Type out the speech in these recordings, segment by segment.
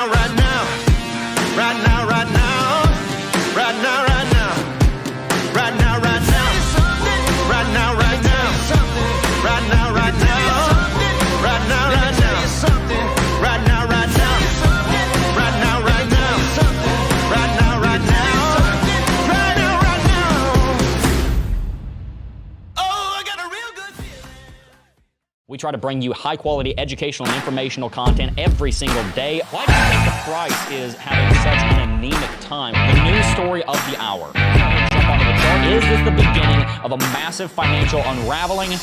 now, right now. Right now, right now. Right now, right now. Right now, right now. Right now, right now. Right now, right now. Right now, right now. Right now, right now. Right now, right now. Right now, right now. Right now, right now. Oh, I got a real good feeling. We try to bring you high-quality educational and informational content every single day. Why do you think the price is having such an anemic time? The news story of the hour. Jump onto the chart. Is this the beginning of a massive financial unraveling? We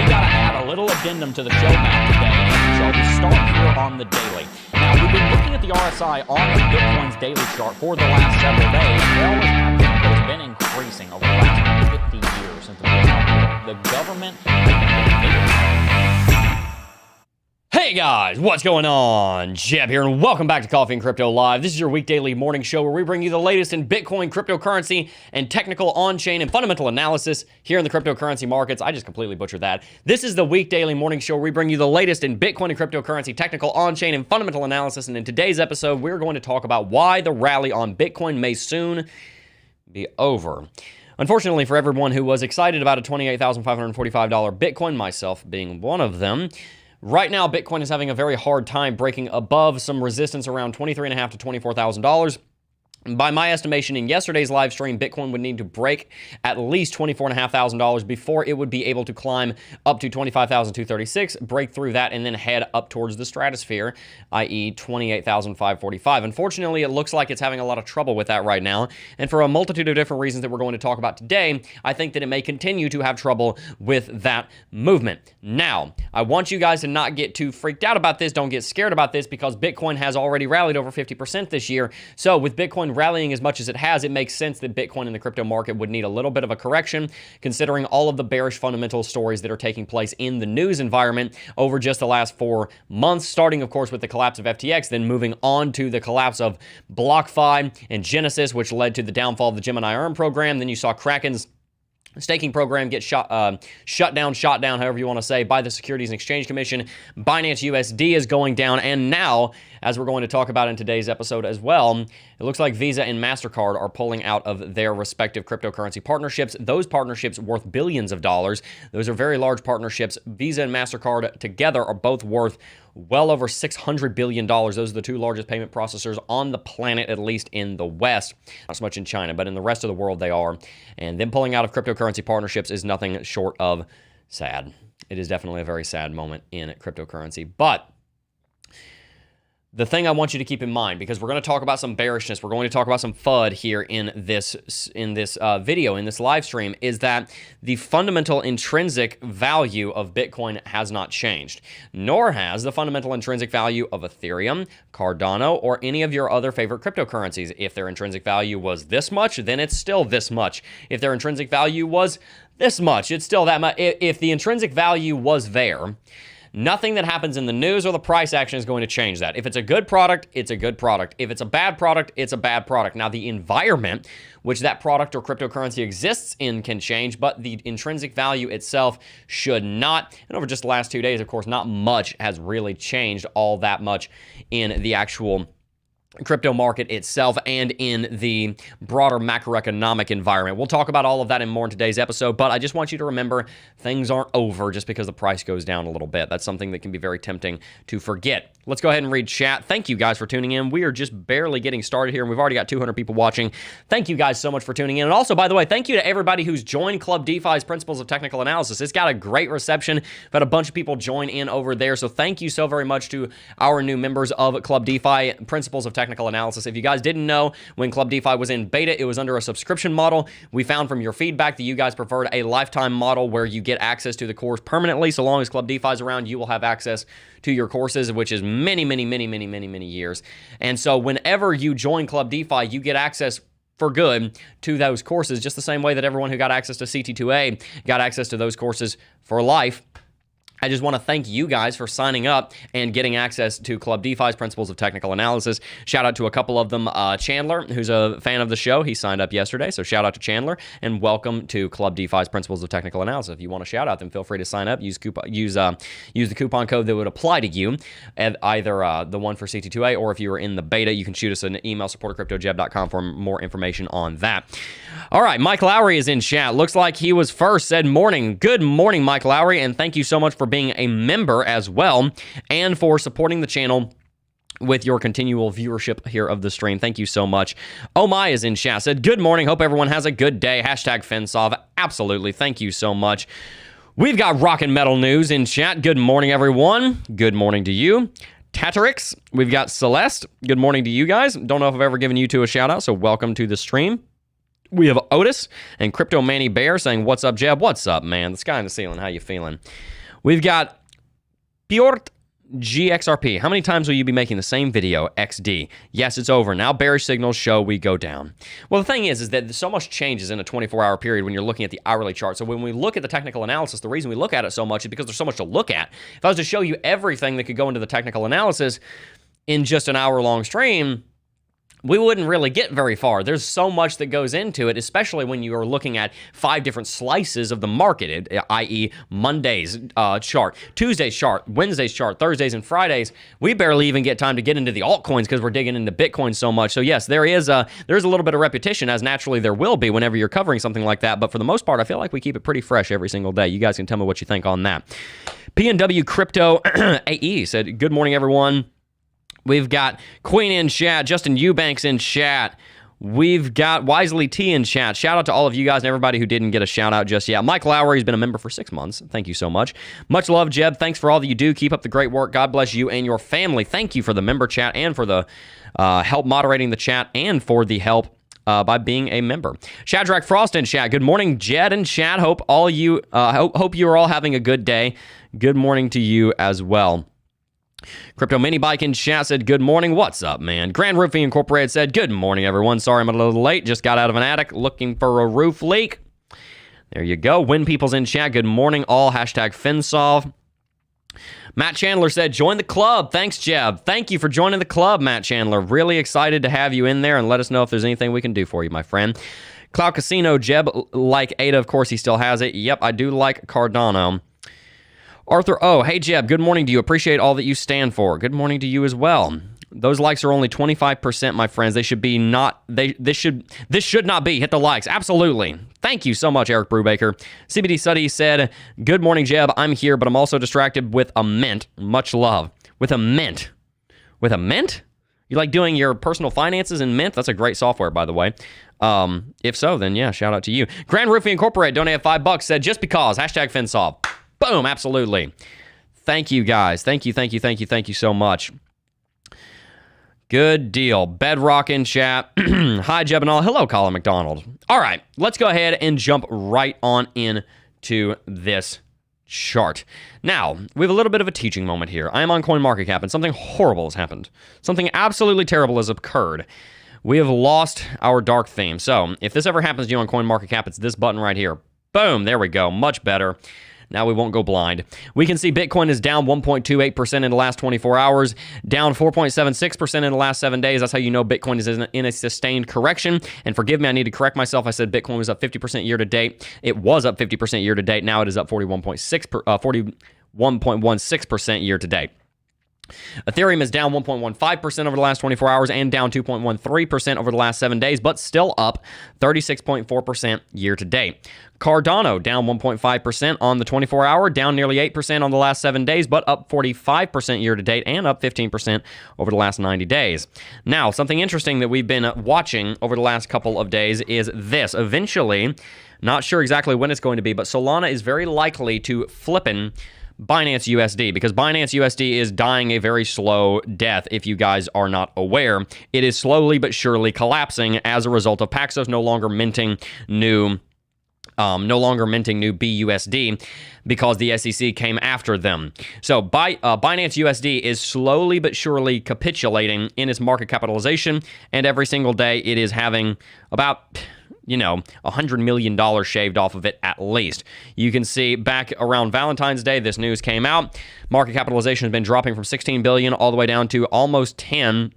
gotta add a little addendum to the show map today. So we start here on the daily. Now, we've been looking at the RSI on Bitcoin's daily chart for the last several days. It always has been, but it's been increasing over the last 50 years since the government has been. Hey guys, what's going on? Jebb here, and welcome back to Coffee and Crypto Live. This is your weekdaily morning show where we bring you the latest in Bitcoin, cryptocurrency, and technical on-chain and fundamental analysis here in the cryptocurrency markets. I just completely butchered that. This is the weekdaily morning show where we bring you the latest in Bitcoin and cryptocurrency, technical on-chain, and fundamental analysis. And in today's episode, we're going to talk about why the rally on Bitcoin may soon be over. Unfortunately for everyone who was excited about a $28,545 Bitcoin, myself being one of them, right now, Bitcoin is having a very hard time breaking above some resistance around $23,500 to $24,000. By my estimation, in yesterday's live stream, Bitcoin would need to break at least $24,500 before it would be able to climb up to $25,236, break through that, and then head up towards the stratosphere, i.e. $28,545. Unfortunately, it looks like it's having a lot of trouble with that right now, and for a multitude of different reasons that we're going to talk about today, I think that it may continue to have trouble with that movement. Now, I want you guys to not get too freaked out about this, don't get scared about this, because Bitcoin has already rallied over 50% this year. So with Bitcoin rallying as much as it has, it makes sense that Bitcoin in the crypto market would need a little bit of a correction, considering all of the bearish fundamental stories that are taking place in the news environment over just the last 4 months, starting, of course, with the collapse of FTX, then moving on to the collapse of BlockFi and Genesis, which led to the downfall of the Gemini Earn program. Then you saw Kraken's staking program get shut down, however you want to say, by the Securities and Exchange Commission. Binance USD is going down, and now, as we're going to talk about in today's episode as well, it looks like Visa and Mastercard are pulling out of their respective cryptocurrency partnerships. Those partnerships worth billions of dollars. Those are very large partnerships. Visa and Mastercard together are both worth well over $600 billion. Those are the two largest payment processors on the planet, at least in the West. Not so much in China, but in the rest of the world they are. And them pulling out of cryptocurrency partnerships is nothing short of sad. It is definitely a very sad moment in cryptocurrency. But the thing I want you to keep in mind, because we're going to talk about some bearishness, we're going to talk about some FUD here in this video, in this live stream, is that the fundamental intrinsic value of Bitcoin has not changed, nor has the fundamental intrinsic value of Ethereum, Cardano, or any of your other favorite cryptocurrencies. If their intrinsic value was this much, then it's still this much. If their intrinsic value was this much, it's still that much. If the intrinsic value was there, nothing that happens in the news or the price action is going to change that. If it's a good product, it's a good product. If it's a bad product, it's a bad product. Now, the environment which that product or cryptocurrency exists in can change, but the intrinsic value itself should not. And over just the last 2 days, of course, not much has really changed all that much in the actual crypto market itself and in the broader macroeconomic environment. We'll talk about all of that and more in today's episode, but I just want you to remember things aren't over just because the price goes down a little bit. That's something that can be very tempting to forget. Let's go ahead and read chat. Thank you guys for tuning in. We are just barely getting started here, and we've already got 200 people watching. Thank you guys so much for tuning in. And also, by the way, thank you to everybody who's joined Club DeFi's Principles of Technical Analysis. It's got a great reception. We've had a bunch of people join in over there, so thank you so very much to our new members of Club DeFi Principles of Technical Analysis. If you guys didn't know, when Club DeFi was in beta, it was under a subscription model. We found from your feedback that you guys preferred a lifetime model where you get access to the course permanently. So long as Club DeFi is around, you will have access to your courses, which is many years. And so whenever you join Club DeFi, you get access for good to those courses, just the same way that everyone who got access to CT2A got access to those courses for life. I just want to thank you guys for signing up and getting access to Club DeFi's Principles of Technical Analysis. Shout out to a couple of them. Chandler, who's a fan of the show, he signed up yesterday, so shout out to Chandler, and welcome to Club DeFi's Principles of Technical Analysis. If you want to shout out, then feel free to sign up. Use the coupon code that would apply to you, at either the one for CT2A, or if you were in the beta, you can shoot us an email, support@cryptojebb.com, for more information on that. All right, Mike Lowry is in chat. Looks like he was first. Said morning. Good morning, Mike Lowry, and thank you so much for being a member as well, and for supporting the channel with your continual viewership here of the stream. Thank you so much. Oh my is in chat. Said, good morning. Hope everyone has a good day. Hashtag FinSov. Absolutely. Thank you so much. We've got Rock and Metal News in chat. Good morning, everyone. Good morning to you. Tatarix. We've got Celeste. Good morning to you guys. Don't know if I've ever given you two a shout out, so welcome to the stream. We have Otis and Crypto Manny Bear saying, what's up, Jebb? What's up, man? The sky and the ceiling. How you feeling? We've got Piotr GXRP. How many times will you be making the same video? XD. Yes, it's over. Now bearish signals show we go down. Well, the thing is that so much changes in a 24-hour period when you're looking at the hourly chart. So when we look at the technical analysis, the reason we look at it so much is because there's so much to look at. If I was to show you everything that could go into the technical analysis in just an hour-long stream, we wouldn't really get very far. There's so much that goes into it, especially when you are looking at 5 different slices of the market, i.e. Monday's chart, Tuesday's chart, Wednesday's chart, Thursdays and Fridays. We barely even get time to get into the altcoins because we're digging into Bitcoin so much. So yes, there's a little bit of repetition, as naturally there will be whenever you're covering something like that. But for the most part, I feel like we keep it pretty fresh every single day. You guys can tell me what you think on that. PNW Crypto AE said, good morning, everyone. We've got Queen in chat, Justin Eubanks in chat. We've got Wisely T in chat. Shout out to all of you guys and everybody who didn't get a shout out just yet. Mike Lowry has been a member for 6 months. Thank you so much. Much love, Jebb. Thanks for all that you do. Keep up the great work. God bless you and your family. Thank you for the member chat and for the help moderating the chat and for the help by being a member. Shadrach Frost in chat. Good morning, Jed and chat. Hope you are all having a good day. Good morning to you as well. Crypto Mini Bike in chat said, good morning. What's up, man? Grand Roofing Incorporated said, good morning, everyone. Sorry I'm a little late. Just got out of an attic looking for a roof leak. There you go. Win People's in chat. Good morning, all. Hashtag FinSolve. Matt Chandler said, join the club. Thanks, Jebb. Thank you for joining the club, Matt Chandler. Really excited to have you in there, and let us know if there's anything we can do for you, my friend. Cloud Casino, Jebb, like Ada. Of course, he still has it. Yep, I do like Cardano. Arthur O, hey Jebb, good morning to you. Appreciate all that you stand for. Good morning to you as well. Those likes are only 25%, my friends. They should be not. This should not be. Hit the likes. Absolutely. Thank you so much, Eric Brubaker. CBD Study said, good morning, Jebb. I'm here, but I'm also distracted with a mint. Much love. With a mint. With a mint? You like doing your personal finances in Mint? That's a great software, by the way. If so, then yeah, shout out to you. Grand Roofing Incorporated donated $5. Said, just because. Hashtag FinSolve. Boom, absolutely. Thank you, guys. Thank you so much. Good deal. Bedrock in chat. Hi, Jebb and all. Hello, Colin McDonald. All right, let's go ahead and jump right on into this chart. Now, we have a little bit of a teaching moment here. I am on CoinMarketCap, and something horrible has happened. Something absolutely terrible has occurred. We have lost our dark theme. So, if this ever happens to you on CoinMarketCap, it's this button right here. Boom, there we go. Much better. Now we won't go blind. We can see Bitcoin is down 1.28% in the last 24 hours, down 4.76% in the last 7 days. That's how you know Bitcoin is in a sustained correction. And forgive me, I need to correct myself. I said Bitcoin was up 50% year to date. It was up 50% year to date. Now it is up 41.16% year to date. Ethereum is down 1.15% over the last 24 hours and down 2.13% over the last 7 days, but still up 36.4% year to date. Cardano down 1.5% on the 24-hour, down nearly 8% on the last 7 days, but up 45% year to date and up 15% over the last 90 days. Now, something interesting that we've been watching over the last couple of days is this. Eventually, not sure exactly when it's going to be, but Solana is very likely to flippin' Binance USD, because Binance USD is dying a very slow death. If you guys are not aware, it is slowly but surely collapsing as a result of Paxos no longer minting new BUSD because the SEC came after them. So Binance USD is slowly but surely capitulating in its market capitalization, and every single day it is having about you know, $100 million shaved off of it at least. You can see back around Valentine's Day, this news came out. Market capitalization has been dropping from 16 billion all the way down to almost 10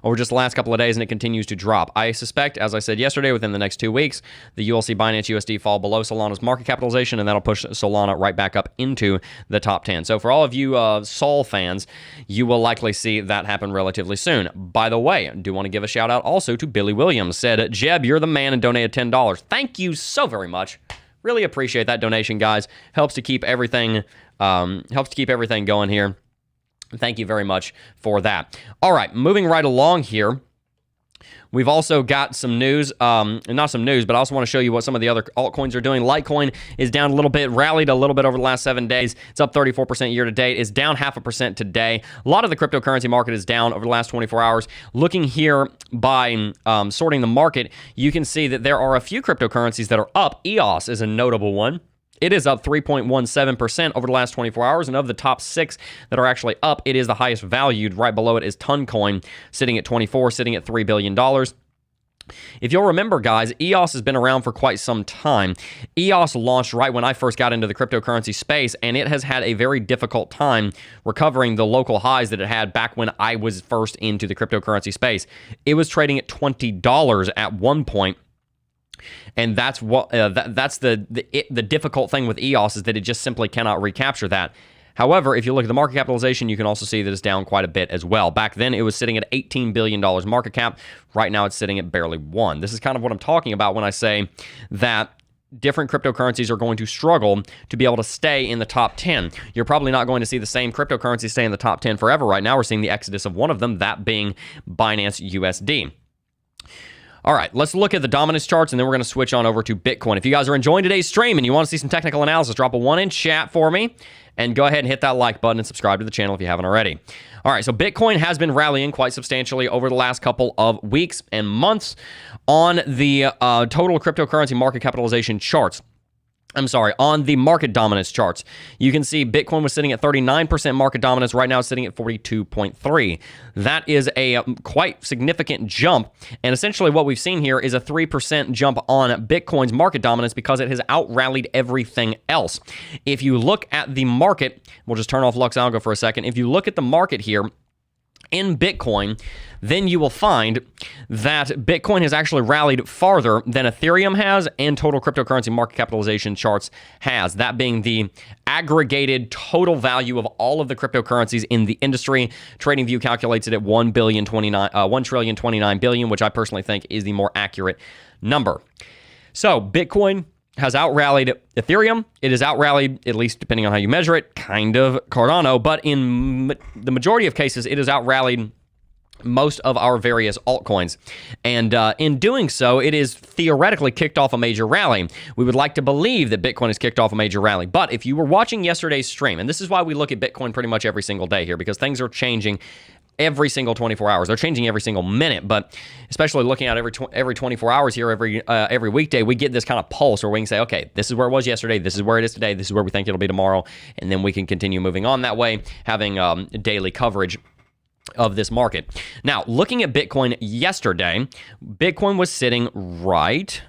over just the last couple of days, and it continues to drop. I suspect, as I said yesterday, within the next 2 weeks, the ULC Binance USD fall below Solana's market capitalization, and that'll push Solana right back up into the top 10. So for all of you Sol fans, you will likely see that happen relatively soon. By the way, I do want to give a shout out also to Billy Williams. Said, Jebb, you're the man, and donated $10. Thank you so very much. Really appreciate that donation, guys. Helps to keep everything going here. Thank you very much for that. All right, moving right along here. We've also got some news, not some news, but I also want to show you what some of the other altcoins are doing. Litecoin is down a little bit, rallied a little bit over the last 7 days. It's up 34% year to date. It's down 0.5% today. A lot of the cryptocurrency market is down over the last 24 hours. Looking here by sorting the market, you can see that there are a few cryptocurrencies that are up. EOS is a notable one. It is up 3.17% over the last 24 hours, and of the top 6 that are actually up, it is the highest valued. Right below it is Toncoin, sitting at 24, sitting at $3 billion. If you'll remember, guys, EOS has been around for quite some time. EOS launched right when I first got into the cryptocurrency space, and it has had a very difficult time recovering the local highs that it had back when I was first into the cryptocurrency space. It was trading at $20 at one point. And that's what that's the difficult thing with EOS, is that it just simply cannot recapture that. However, if you look at the market capitalization, you can also see that it's down quite a bit as well. Back then, it was sitting at $18 billion market cap. Right now, it's sitting at barely $1 billion. This is kind of what I'm talking about when I say that different cryptocurrencies are going to struggle to be able to stay in the top 10. You're probably not going to see the same cryptocurrency stay in the top 10 forever. Right now, we're seeing the exodus of one of them, that being Binance USD. All right, let's look at the dominance charts, and then we're going to switch on over to Bitcoin. If you guys are enjoying today's stream and you want to see some technical analysis, drop a 1 in chat for me, and go ahead and hit that like button and subscribe to the channel if you haven't already. All right, so Bitcoin has been rallying quite substantially over the last couple of weeks and months on the total cryptocurrency market capitalization charts. On the market dominance charts. You can see Bitcoin was sitting at 39% market dominance. Right now it's sitting at 42.3. That is a quite significant jump. And essentially what we've seen here is a 3% jump on Bitcoin's market dominance because it has out-rallied everything else. If you look at the market, we'll just turn off Lux Algo for a second. If you look at the market here, in Bitcoin, then you will find that Bitcoin has actually rallied farther than Ethereum has and total cryptocurrency market capitalization charts has. That being the aggregated total value of all of the cryptocurrencies in the industry. TradingView calculates it at $1,029 billion, which I personally think is the more accurate number. So Bitcoin has out-rallied Ethereum. It has out-rallied, at least depending on how you measure it, kind of Cardano, but in the majority of cases, it has out-rallied most of our various altcoins. And in doing so, it is theoretically kicked off a major rally. We would like to believe that Bitcoin has kicked off a major rally. But if you were watching yesterday's stream, and this is why we look at Bitcoin pretty much every single day here, because things are changing every single 24 hours. They're changing every single minute, but especially looking at every 24 hours here, every weekday, we get this kind of pulse where we can say, okay, this is where it was yesterday, this is where it is today, this is where we think it'll be tomorrow, and then we can continue moving on that way, having daily coverage of this market. Now, looking at Bitcoin yesterday, Bitcoin was sitting right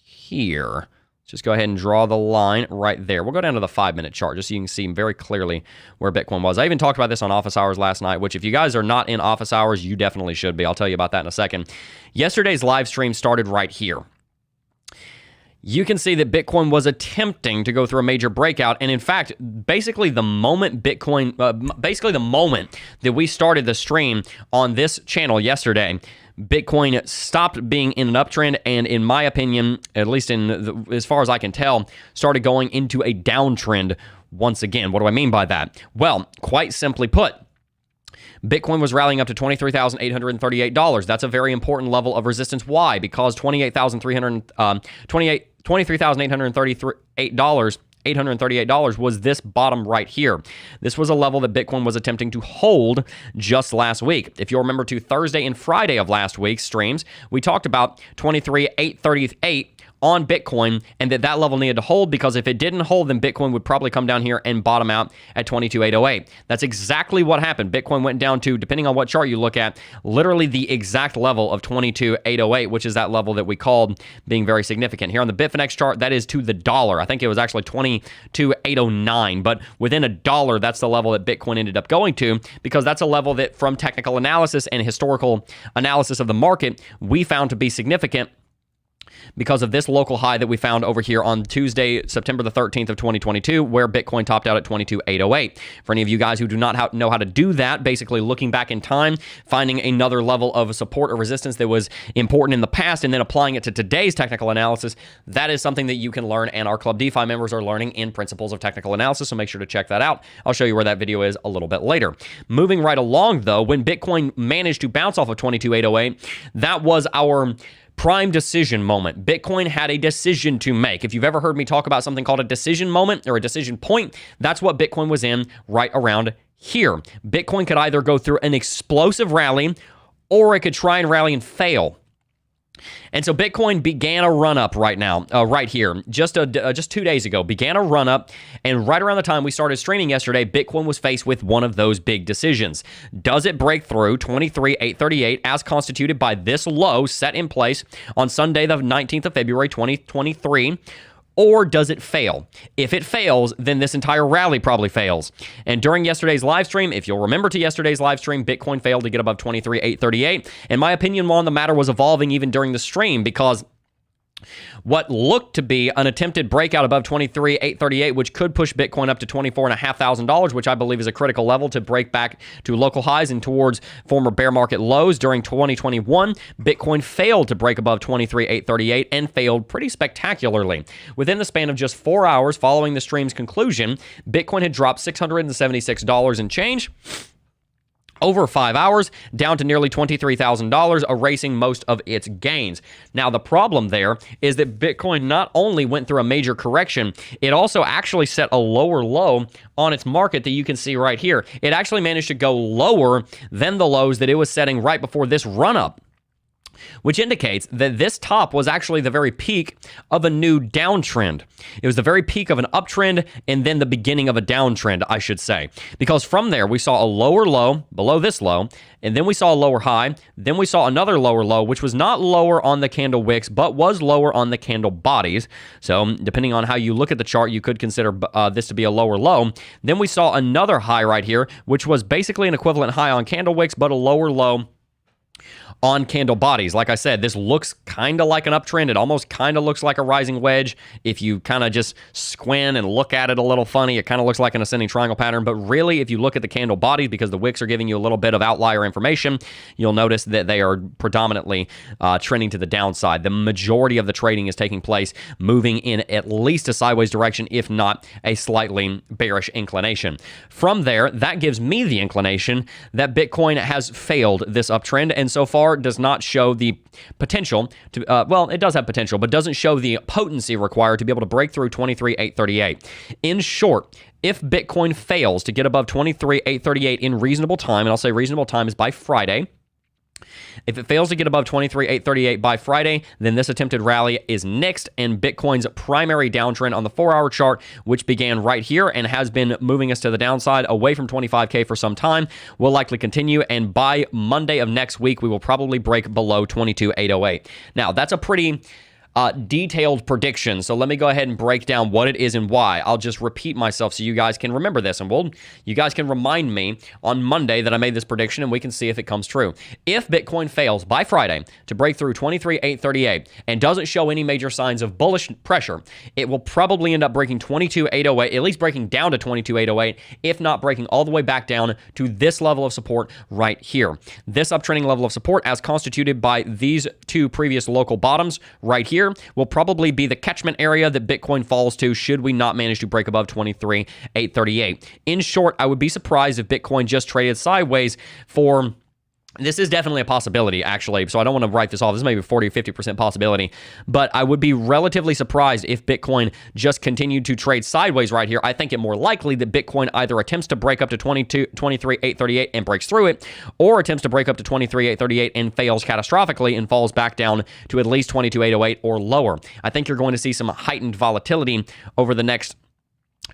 here. Just go ahead and draw the line right there. We'll go down to the 5-minute chart just so you can see very clearly where Bitcoin was. I even talked about this on office hours last night, which if you guys are not in office hours, you definitely should be. I'll tell you about that in a second. Yesterday's live stream started right here. You can see that Bitcoin was attempting to go through a major breakout. And in fact, basically the moment the moment that we started the stream on this channel yesterday, Bitcoin stopped being in an uptrend and, in my opinion, at least as far as I can tell, started going into a downtrend once again. What do I mean by that? Well, quite simply put, Bitcoin was rallying up to $23,838. That's a very important level of resistance. Why? Because $23,838 was this bottom right here. This was a level that Bitcoin was attempting to hold just last week. If you'll remember to Thursday and Friday of last week's streams, we talked about $23,838 on Bitcoin, and that level needed to hold, because if it didn't hold, then Bitcoin would probably come down here and bottom out at 22,808. That's exactly what happened. Bitcoin went down to, depending on what chart you look at, literally the exact level of 22,808, which is that level that we called being very significant. Here on the Bitfinex chart, that is to the dollar. I think it was actually 22,809, but within a dollar, that's the level that Bitcoin ended up going to, because that's a level that, from technical analysis and historical analysis of the market, we found to be significant, because of this local high that we found over here on Tuesday, September the 13th of 2022, where Bitcoin topped out at 22,808. For any of you guys who do not know how to do that, basically looking back in time, finding another level of support or resistance that was important in the past, and then applying it to today's technical analysis, that is something that you can learn, and our Club DeFi members are learning in Principles of Technical Analysis, so make sure to check that out. I'll show you where that video is a little bit later. Moving right along, though, when Bitcoin managed to bounce off of 22,808, that was our prime decision moment. Bitcoin had a decision to make. If you've ever heard me talk about something called a decision moment or a decision point, that's what Bitcoin was in right around here. Bitcoin could either go through an explosive rally, or it could try and rally and fail. And so Bitcoin began a run-up right now, right here, just 2 days ago, began a run-up, and right around the time we started streaming yesterday, Bitcoin was faced with one of those big decisions. Does it break through 23,838 as constituted by this low set in place on Sunday, the 19th of February, 2023, or does it fail? If it fails, then this entire rally probably fails. And during yesterday's live stream, if you'll remember to yesterday's live stream, Bitcoin failed to get above 23,838. And my opinion on the matter was evolving even during the stream, because what looked to be an attempted breakout above 23,838, which could push Bitcoin up to $24,500, which I believe is a critical level to break back to local highs and towards former bear market lows during 2021. Bitcoin failed to break above 23,838 and failed pretty spectacularly. Within the span of just 4 hours following the stream's conclusion, Bitcoin had dropped $676 and change over 5 hours, down to nearly $23,000, erasing most of its gains. Now, the problem there is that Bitcoin not only went through a major correction, it also actually set a lower low on its market that you can see right here. It actually managed to go lower than the lows that it was setting right before this run-up, which indicates that this top was actually the very peak of a new downtrend. It was the very peak of an uptrend and then the beginning of a downtrend, I should say. Because from there, we saw a lower low below this low, and then we saw a lower high, then we saw another lower low, which was not lower on the candle wicks, but was lower on the candle bodies. So depending on how you look at the chart, you could consider this to be a lower low. Then we saw another high right here, which was basically an equivalent high on candle wicks, but a lower low on candle bodies. Like I said, this looks kind of like an uptrend. It almost kind of looks like a rising wedge. If you kind of just squint and look at it a little funny, it kind of looks like an ascending triangle pattern. But really, if you look at the candle bodies, because the wicks are giving you a little bit of outlier information, you'll notice that they are predominantly trending to the downside. The majority of the trading is taking place moving in at least a sideways direction, if not a slightly bearish inclination. From there, that gives me the inclination that Bitcoin has failed this uptrend, and so far does not show the potential to, well, it does have potential, but doesn't show the potency required to be able to break through 23,838. In short, if Bitcoin fails to get above 23,838 in reasonable time, and I'll say reasonable time is by Friday, if it fails to get above 23,838 by Friday, then this attempted rally is nixed, and Bitcoin's primary downtrend on the 4-hour chart, which began right here and has been moving us to the downside away from 25K for some time, will likely continue, and by Monday of next week, we will probably break below 22,808. Now, that's a pretty detailed prediction. So let me go ahead and break down what it is and why. I'll just repeat myself so you guys can remember this, and you guys can remind me on Monday that I made this prediction, and we can see if it comes true. If Bitcoin fails by Friday to break through 23,838 and doesn't show any major signs of bullish pressure, it will probably end up breaking 22,808, at least breaking down to 22,808, if not breaking all the way back down to this level of support right here. This uptrending level of support, as constituted by these two previous local bottoms right here, will probably be the catchment area that Bitcoin falls to should we not manage to break above 23,838. In short, I would be surprised if Bitcoin just traded sideways for This is definitely a possibility, actually, so I don't want to write this off. This may be 40 or 50% possibility, but I would be relatively surprised if Bitcoin just continued to trade sideways right here. I think it more likely that Bitcoin either attempts to break up to 23,838 and breaks through it, or attempts to break up to 23,838 and fails catastrophically and falls back down to at least 22,808 or lower. I think you're going to see some heightened volatility over the next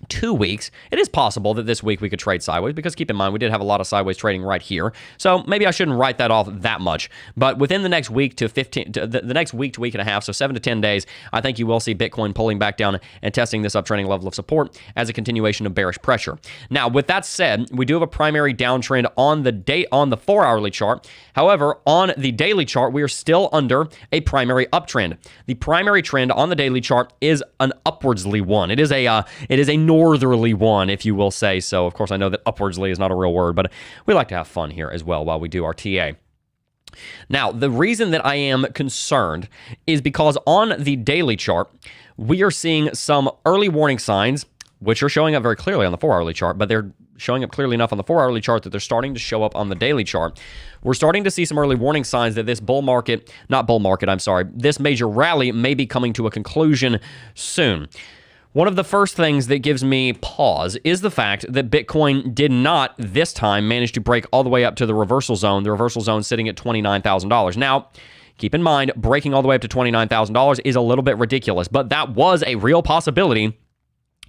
2 weeks. It is possible that this week we could trade sideways, because keep in mind we did have a lot of sideways trading right here, so maybe I shouldn't write that off that much. But within the next week to the next week to week and a half, so 7 to 10 days, I think you will see Bitcoin pulling back down and testing this uptrending level of support as a continuation of bearish pressure. Now, with that said, we do have a primary downtrend on the 4-hourly chart. However, on the daily chart, we are still under a primary uptrend. The primary trend on the daily chart is an upwardsly one. It is a northerly one, if you will say so. Of course, I know that upwardsly is not a real word, but we like to have fun here as well while we do our TA. Now, the reason that I am concerned is because on the daily chart, we are seeing some early warning signs, which are showing up very clearly on the 4-hourly chart, but they're showing up clearly enough on the 4-hourly chart that they're starting to show up on the daily chart. We're starting to see some early warning signs that this this major rally may be coming to a conclusion soon. One of the first things that gives me pause is the fact that Bitcoin did not this time manage to break all the way up to the reversal zone sitting at $29,000. Now, keep in mind, breaking all the way up to $29,000 is a little bit ridiculous, but that was a real possibility.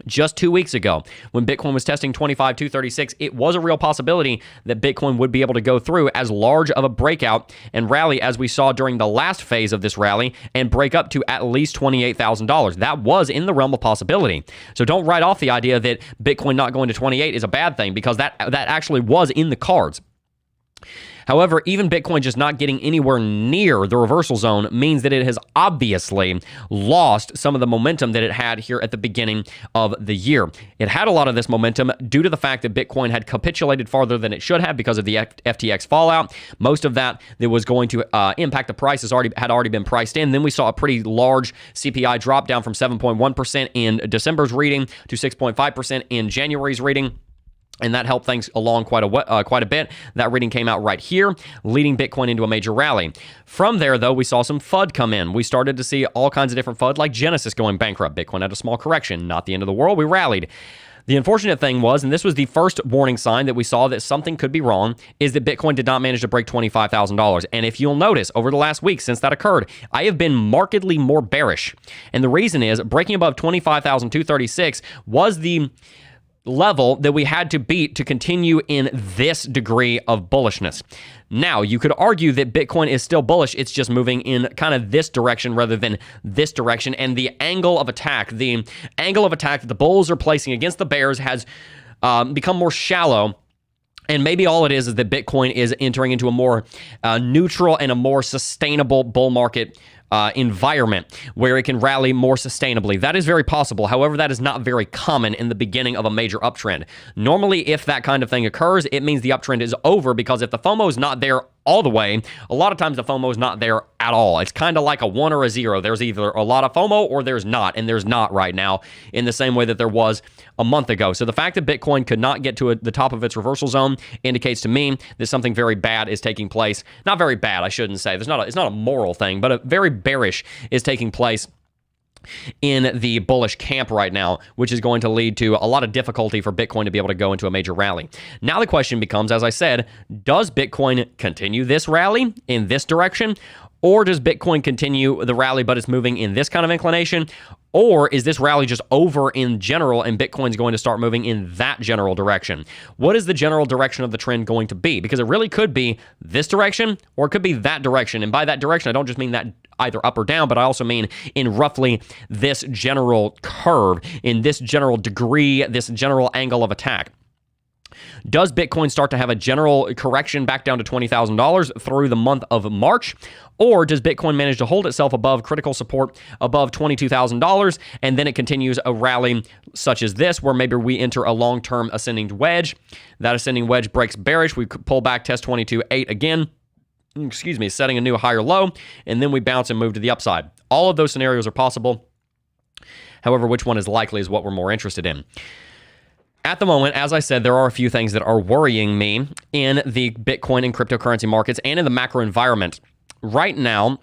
Just 2 weeks ago, when Bitcoin was testing 25,236, it was a real possibility that Bitcoin would be able to go through as large of a breakout and rally as we saw during the last phase of this rally and break up to at least $28,000. That was in the realm of possibility. So don't write off the idea that Bitcoin not going to 28 is a bad thing, because that actually was in the cards. However, even Bitcoin just not getting anywhere near the reversal zone means that it has obviously lost some of the momentum that it had here at the beginning of the year. It had a lot of this momentum due to the fact that Bitcoin had capitulated farther than it should have because of the FTX fallout. Most of that was going to impact the price had already been priced in. Then we saw a pretty large CPI drop down from 7.1% in December's reading to 6.5% in January's reading. And that helped things along quite a bit. That reading came out right here, leading Bitcoin into a major rally. From there, though, we saw some FUD come in. We started to see all kinds of different FUD, like Genesis going bankrupt. Bitcoin had a small correction. Not the end of the world. We rallied. The unfortunate thing was, and this was the first warning sign that we saw that something could be wrong, is that Bitcoin did not manage to break $25,000. And if you'll notice, over the last week since that occurred, I have been markedly more bearish. And the reason is, breaking above 25,236 was the level that we had to beat to continue in this degree of bullishness. Now, you could argue that Bitcoin is still bullish. It's just moving in kind of this direction rather than this direction. And the angle of attack that the bulls are placing against the bears has become more shallow. And maybe all it is that Bitcoin is entering into a more neutral and a more sustainable bull market environment where it can rally more sustainably. That is very possible. However, that is not very common in the beginning of a major uptrend. Normally, if that kind of thing occurs, it means the uptrend is over, because if the FOMO is not there all the way, a lot of times the FOMO is not there at all. It's kind of like a 1 or a 0. There's either a lot of FOMO or there's not, and there's not right now in the same way that there was a month ago. So the fact that Bitcoin could not get to the top of its reversal zone indicates to me that something very bad is taking place. Not very bad, I shouldn't say. It's not a moral thing, but a very bearish is taking place in the bullish camp right now, which is going to lead to a lot of difficulty for Bitcoin to be able to go into a major rally. Now the question becomes, as I said, does Bitcoin continue this rally in this direction? Or does Bitcoin continue the rally, but it's moving in this kind of inclination? Or is this rally just over in general and Bitcoin's going to start moving in that general direction? What is the general direction of the trend going to be? Because it really could be this direction or it could be that direction. And by that direction, I don't just mean that either up or down, but I also mean in roughly this general curve, in this general degree, this general angle of attack. Does Bitcoin start to have a general correction back down to $20,000 through the month of March? Or does Bitcoin manage to hold itself above critical support above $22,000, and then it continues a rally such as this, where maybe we enter a long-term ascending wedge? That ascending wedge breaks bearish. We pull back, test 22.8 again. Setting a new higher low, and then we bounce and move to the upside. All of those scenarios are possible. However, which one is likely is what we're more interested in. at the moment, as I said, there are a few things that are worrying me in the Bitcoin and cryptocurrency markets and in the macro environment. Right now,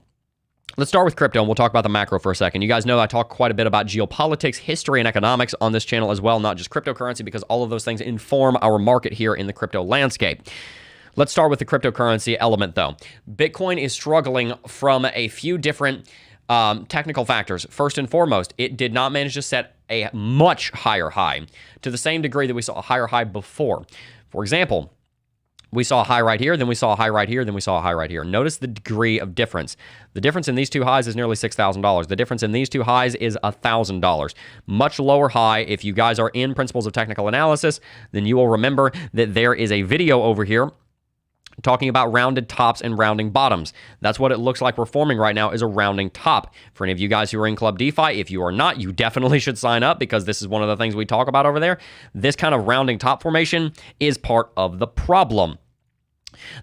let's start with crypto, and we'll talk about the macro for a second. You guys know I talk quite a bit about geopolitics, history, and economics on this channel as well, not just cryptocurrency, because all of those things inform our market here in the crypto landscape. Let's start with the cryptocurrency element, though. Bitcoin is struggling from a few different technical factors. First and foremost, it did not manage to set a much higher high to the same degree that we saw a higher high before. For example, we saw a high right here, then we saw a high right here, then we saw a high right here. Notice the degree of difference. The difference in these two highs is nearly $6,000. The difference in these two highs is $1,000. Much lower high. If you guys are in principles of technical analysis, then you will remember that there is a video over here talking about rounded tops and rounding bottoms. That's what it looks like we're forming right now, is a rounding top. For any of you guys who are in Club DeFi, if you are not, you definitely should sign up, because this is one of the things we talk about over there. This kind of rounding top formation is part of the problem.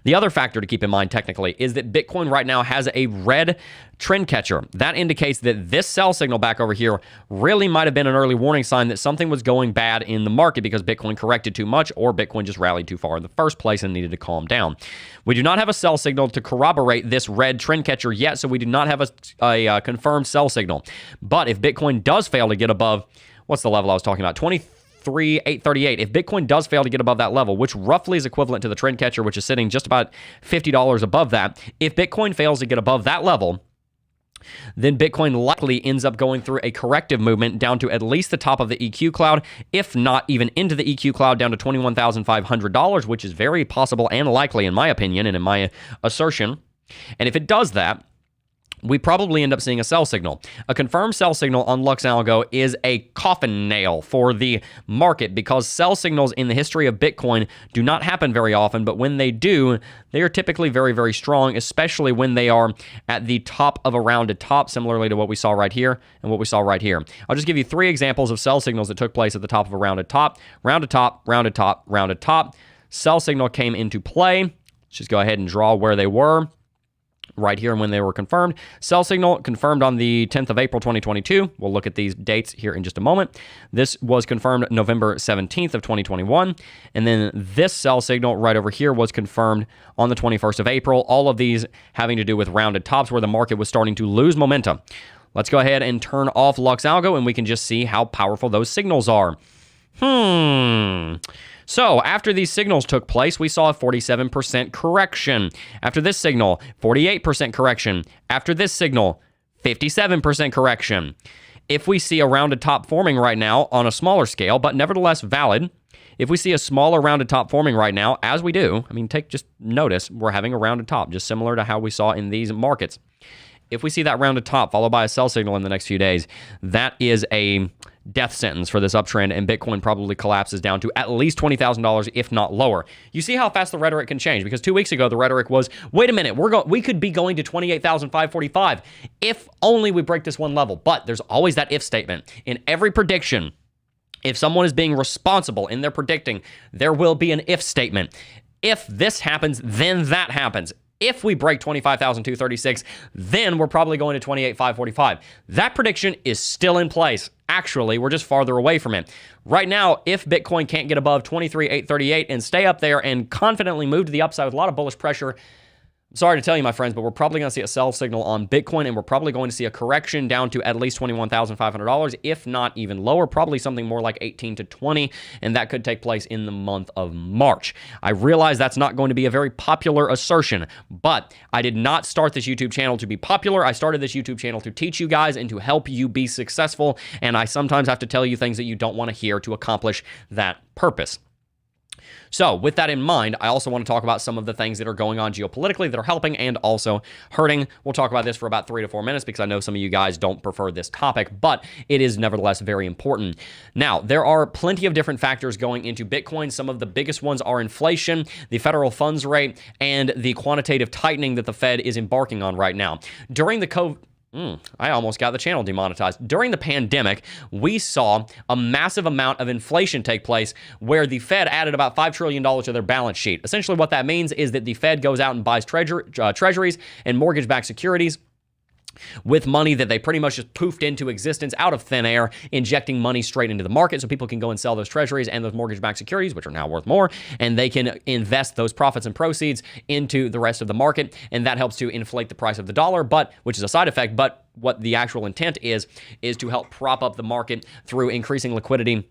The other factor to keep in mind technically is that Bitcoin right now has a red trend catcher. That indicates that this sell signal back over here really might have been an early warning sign that something was going bad in the market because Bitcoin corrected too much, or Bitcoin just rallied too far in the first place and needed to calm down. We do not have a sell signal to corroborate this red trend catcher yet, so we do not have a confirmed sell signal. But if Bitcoin does fail to get above, what's the level I was talking about? 23,838. If Bitcoin does fail to get above that level, which roughly is equivalent to the trend catcher, which is sitting just about $50 above that, if Bitcoin fails to get above that level, then Bitcoin likely ends up going through a corrective movement down to at least the top of the EQ cloud, if not even into the EQ cloud down to $21,500, which is very possible and likely in my opinion and in my assertion. And if it does that, we probably end up seeing a sell signal. A confirmed sell signal on Lux Algo is a coffin nail for the market, because sell signals in the history of Bitcoin do not happen very often, but when they do, they are typically very, very strong, especially when they are at the top of a rounded top, similarly to what we saw right here and what we saw right here. I'll just give you 3 examples of sell signals that took place at the top of a rounded top. Rounded top, rounded top, rounded top. Sell signal came into play. Let's just go ahead and draw where they were right here and when they were confirmed. Sell signal confirmed on the 10th of April 2022. We'll look at these dates here in just a moment. This was confirmed November 17th of 2021. And then this sell signal right over here was confirmed on the 21st of April. All of these having to do with rounded tops where the market was starting to lose momentum. Let's go ahead and turn off Lux Algo and we can just see how powerful those signals are. So after these signals took place, we saw a 47% correction. After this signal, 48% correction. After this signal, 57% correction. If we see a rounded top forming right now on a smaller scale, but nevertheless valid, if we see a smaller rounded top forming right now, as we do, I mean, just notice we're having a rounded top, just similar to how we saw in these markets. If we see that rounded top followed by a sell signal in the next few days, that is a death sentence for this uptrend, and Bitcoin probably collapses down to at least $20,000, if not lower. You see how fast the rhetoric can change, because 2 weeks ago, the rhetoric was, wait a minute, we could be going to 28,545 if only we break this one level. But there's always that if statement. In every prediction, if someone is being responsible in their predicting, there will be an if statement. If this happens, then that happens. If we break 25,236, then we're probably going to 28,545. That prediction is still in place. Actually, we're just farther away from it. Right now, if Bitcoin can't get above 23,838 and stay up there and confidently move to the upside with a lot of bullish pressure, sorry to tell you, my friends, but we're probably going to see a sell signal on Bitcoin, and we're probably going to see a correction down to at least $21,500, if not even lower, probably something more like 18 to 20, and that could take place in the month of March. I realize that's not going to be a very popular assertion, but I did not start this YouTube channel to be popular. I started this YouTube channel to teach you guys and to help you be successful, and I sometimes have to tell you things that you don't want to hear to accomplish that purpose. So with that in mind, I also want to talk about some of the things that are going on geopolitically that are helping and also hurting. We'll talk about this for about 3 to 4 minutes because I know some of you guys don't prefer this topic, but it is nevertheless very important. Now, there are plenty of different factors going into Bitcoin. Some of the biggest ones are inflation, the federal funds rate, and the quantitative tightening that the Fed is embarking on right now. During the COVID... I almost got the channel demonetized. During the pandemic, we saw a massive amount of inflation take place where the Fed added about $5 trillion to their balance sheet. Essentially what that means is that the Fed goes out and buys treasuries and mortgage-backed securities with money that they pretty much just poofed into existence out of thin air, injecting money straight into the market so people can go and sell those treasuries and those mortgage-backed securities, which are now worth more, and they can invest those profits and proceeds into the rest of the market, and that helps to inflate the price of the dollar, which is a side effect, but what the actual intent is to help prop up the market through increasing liquidity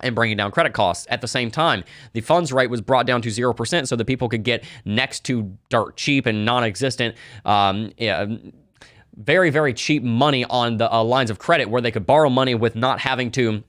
and bringing down credit costs. At the same time, the funds rate was brought down to 0% so that people could get next to dirt cheap and non-existent very, very cheap money on the lines of credit where they could borrow money with not having to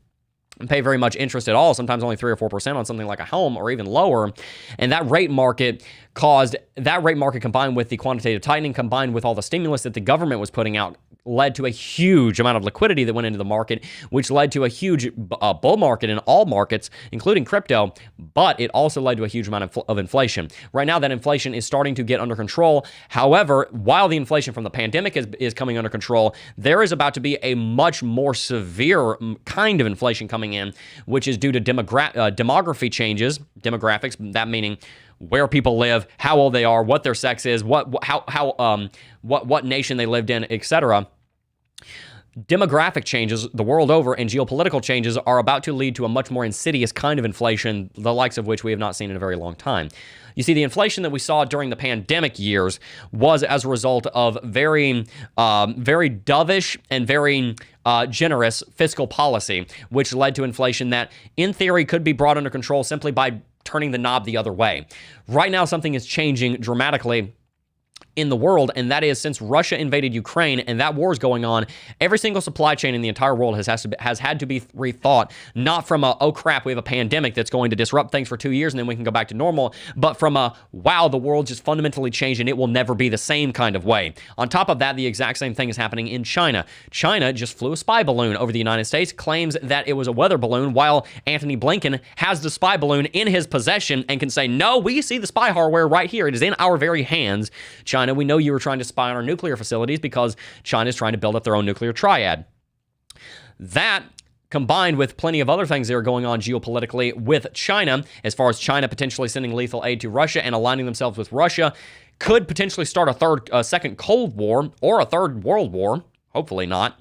pay very much interest at all, sometimes only 3 or 4% on something like a home or even lower. And that rate market combined with the quantitative tightening, combined with all the stimulus that the government was putting out, led to a huge amount of liquidity that went into the market, which led to a huge bull market in all markets, including crypto, but it also led to a huge amount of inflation. Right now, that inflation is starting to get under control. However, while the inflation from the pandemic is coming under control, there is about to be a much more severe kind of inflation coming in, which is due to demography changes, demographics, that meaning where people live, how old they are, what their sex is, what nation they lived in, etc. Demographic changes the world over and geopolitical changes are about to lead to a much more insidious kind of inflation, the likes of which we have not seen in a very long time. You see, the inflation that we saw during the pandemic years was as a result of very dovish and very generous fiscal policy, which led to inflation that, in theory, could be brought under control simply by turning the knob the other way. Right now, something is changing dramatically in the world, and that is since Russia invaded Ukraine and that war is going on, every single supply chain in the entire world has had to be rethought, not from a, oh crap, we have a pandemic that's going to disrupt things for 2 years and then we can go back to normal, but from a, wow, the world just fundamentally changed and it will never be the same kind of way. On top of that, the exact same thing is happening in China. China just flew a spy balloon over the United States, claims that it was a weather balloon, while Antony Blinken has the spy balloon in his possession and can say, no, we see the spy hardware right here. It is in our very hands. China, we know you were trying to spy on our nuclear facilities because China is trying to build up their own nuclear triad. That, combined with plenty of other things that are going on geopolitically with China, as far as China potentially sending lethal aid to Russia and aligning themselves with Russia, could potentially start a second Cold War or a third World War, hopefully not,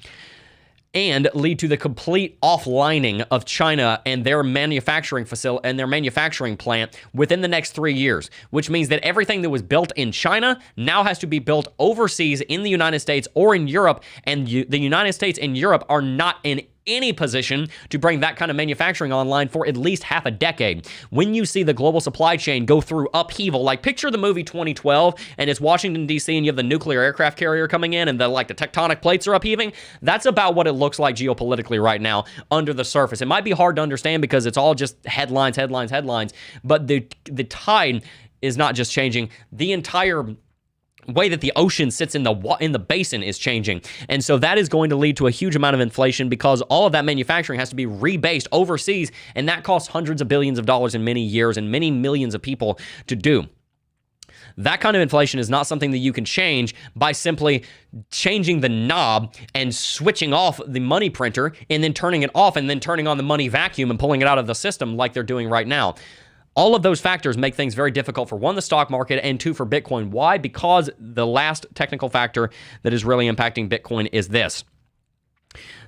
and lead to the complete offlining of China and their manufacturing facility and their manufacturing plant within the next 3 years, which means that everything that was built in China now has to be built overseas in the United States or in Europe, and the United States and Europe are not in any position to bring that kind of manufacturing online for at least half a decade. When you see the global supply chain go through upheaval, like picture the movie 2012 and it's Washington, D.C. and you have the nuclear aircraft carrier coming in and the tectonic plates are upheaving, that's about what it looks like geopolitically right now under the surface. It might be hard to understand because it's all just headlines, but the tide is not just changing. The entire way that the ocean sits in the basin is changing. And so that is going to lead to a huge amount of inflation because all of that manufacturing has to be rebased overseas, and that costs hundreds of billions of dollars in many years and many millions of people to do. That kind of inflation is not something that you can change by simply changing the knob and switching off the money printer and then turning it off and then turning on the money vacuum and pulling it out of the system like they're doing right now. All of those factors make things very difficult for, one, the stock market, and two, for Bitcoin. Why? Because the last technical factor that is really impacting Bitcoin is this.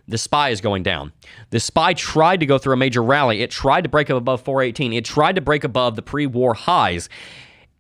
The SPY is going down. The SPY tried to go through a major rally. It tried to break up above 418. It tried to break above the pre-war highs.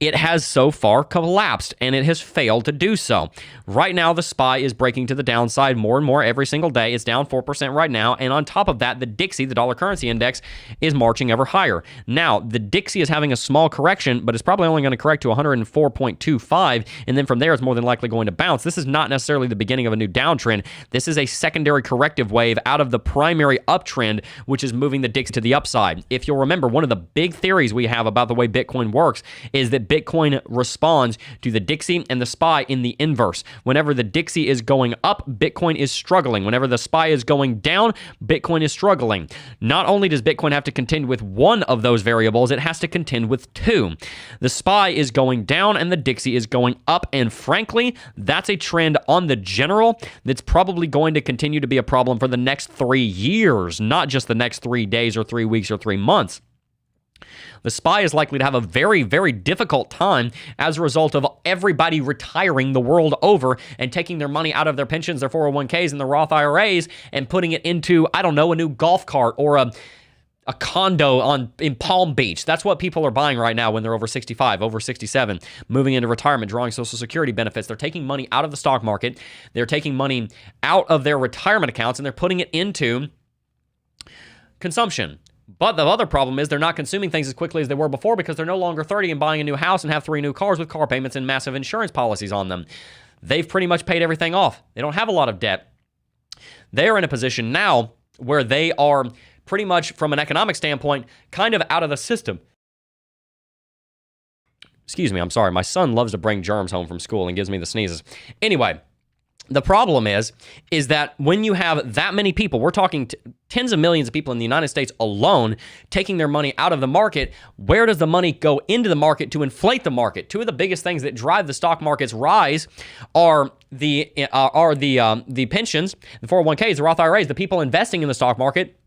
It has so far collapsed, and it has failed to do so. Right now, the SPY is breaking to the downside more and more every single day. It's down 4% right now, and on top of that, the DXY, the dollar currency index, is marching ever higher. Now, the DXY is having a small correction, but it's probably only going to correct to 104.25, and then from there, it's more than likely going to bounce. This is not necessarily the beginning of a new downtrend. This is a secondary corrective wave out of the primary uptrend, which is moving the DXY to the upside. If you'll remember, one of the big theories we have about the way Bitcoin works is that Bitcoin responds to the DXY and the SPY in the inverse. Whenever the DXY is going up, Bitcoin is struggling. Whenever the SPY is going down, Bitcoin is struggling. Not only does Bitcoin have to contend with one of those variables, it has to contend with two. The SPY is going down and the DXY is going up, and frankly, that's a trend on the general that's probably going to continue to be a problem for the next 3 years, not just the next 3 days or 3 weeks or 3 months. The SPY is likely to have a very, very difficult time as a result of everybody retiring the world over and taking their money out of their pensions, their 401ks, and their Roth IRAs and putting it into, I don't know, a new golf cart or a condo in Palm Beach. That's what people are buying right now when they're over 65, over 67, moving into retirement, drawing Social Security benefits. They're taking money out of the stock market. They're taking money out of their retirement accounts, and they're putting it into consumption. But the other problem is they're not consuming things as quickly as they were before because they're no longer 30 and buying a new house and have 3 new cars with car payments and massive insurance policies on them. They've pretty much paid everything off. They don't have a lot of debt. They're in a position now where they are pretty much, from an economic standpoint, kind of out of the system. Excuse me, I'm sorry. My son loves to bring germs home from school and gives me the sneezes. Anyway, the problem is that when you have that many people, we're talking tens of millions of people in the United States alone taking their money out of the market, where does the money go into the market to inflate the market? Two of the biggest things that drive the stock market's rise are the pensions, the 401ks, the Roth IRAs, the people investing in the stock market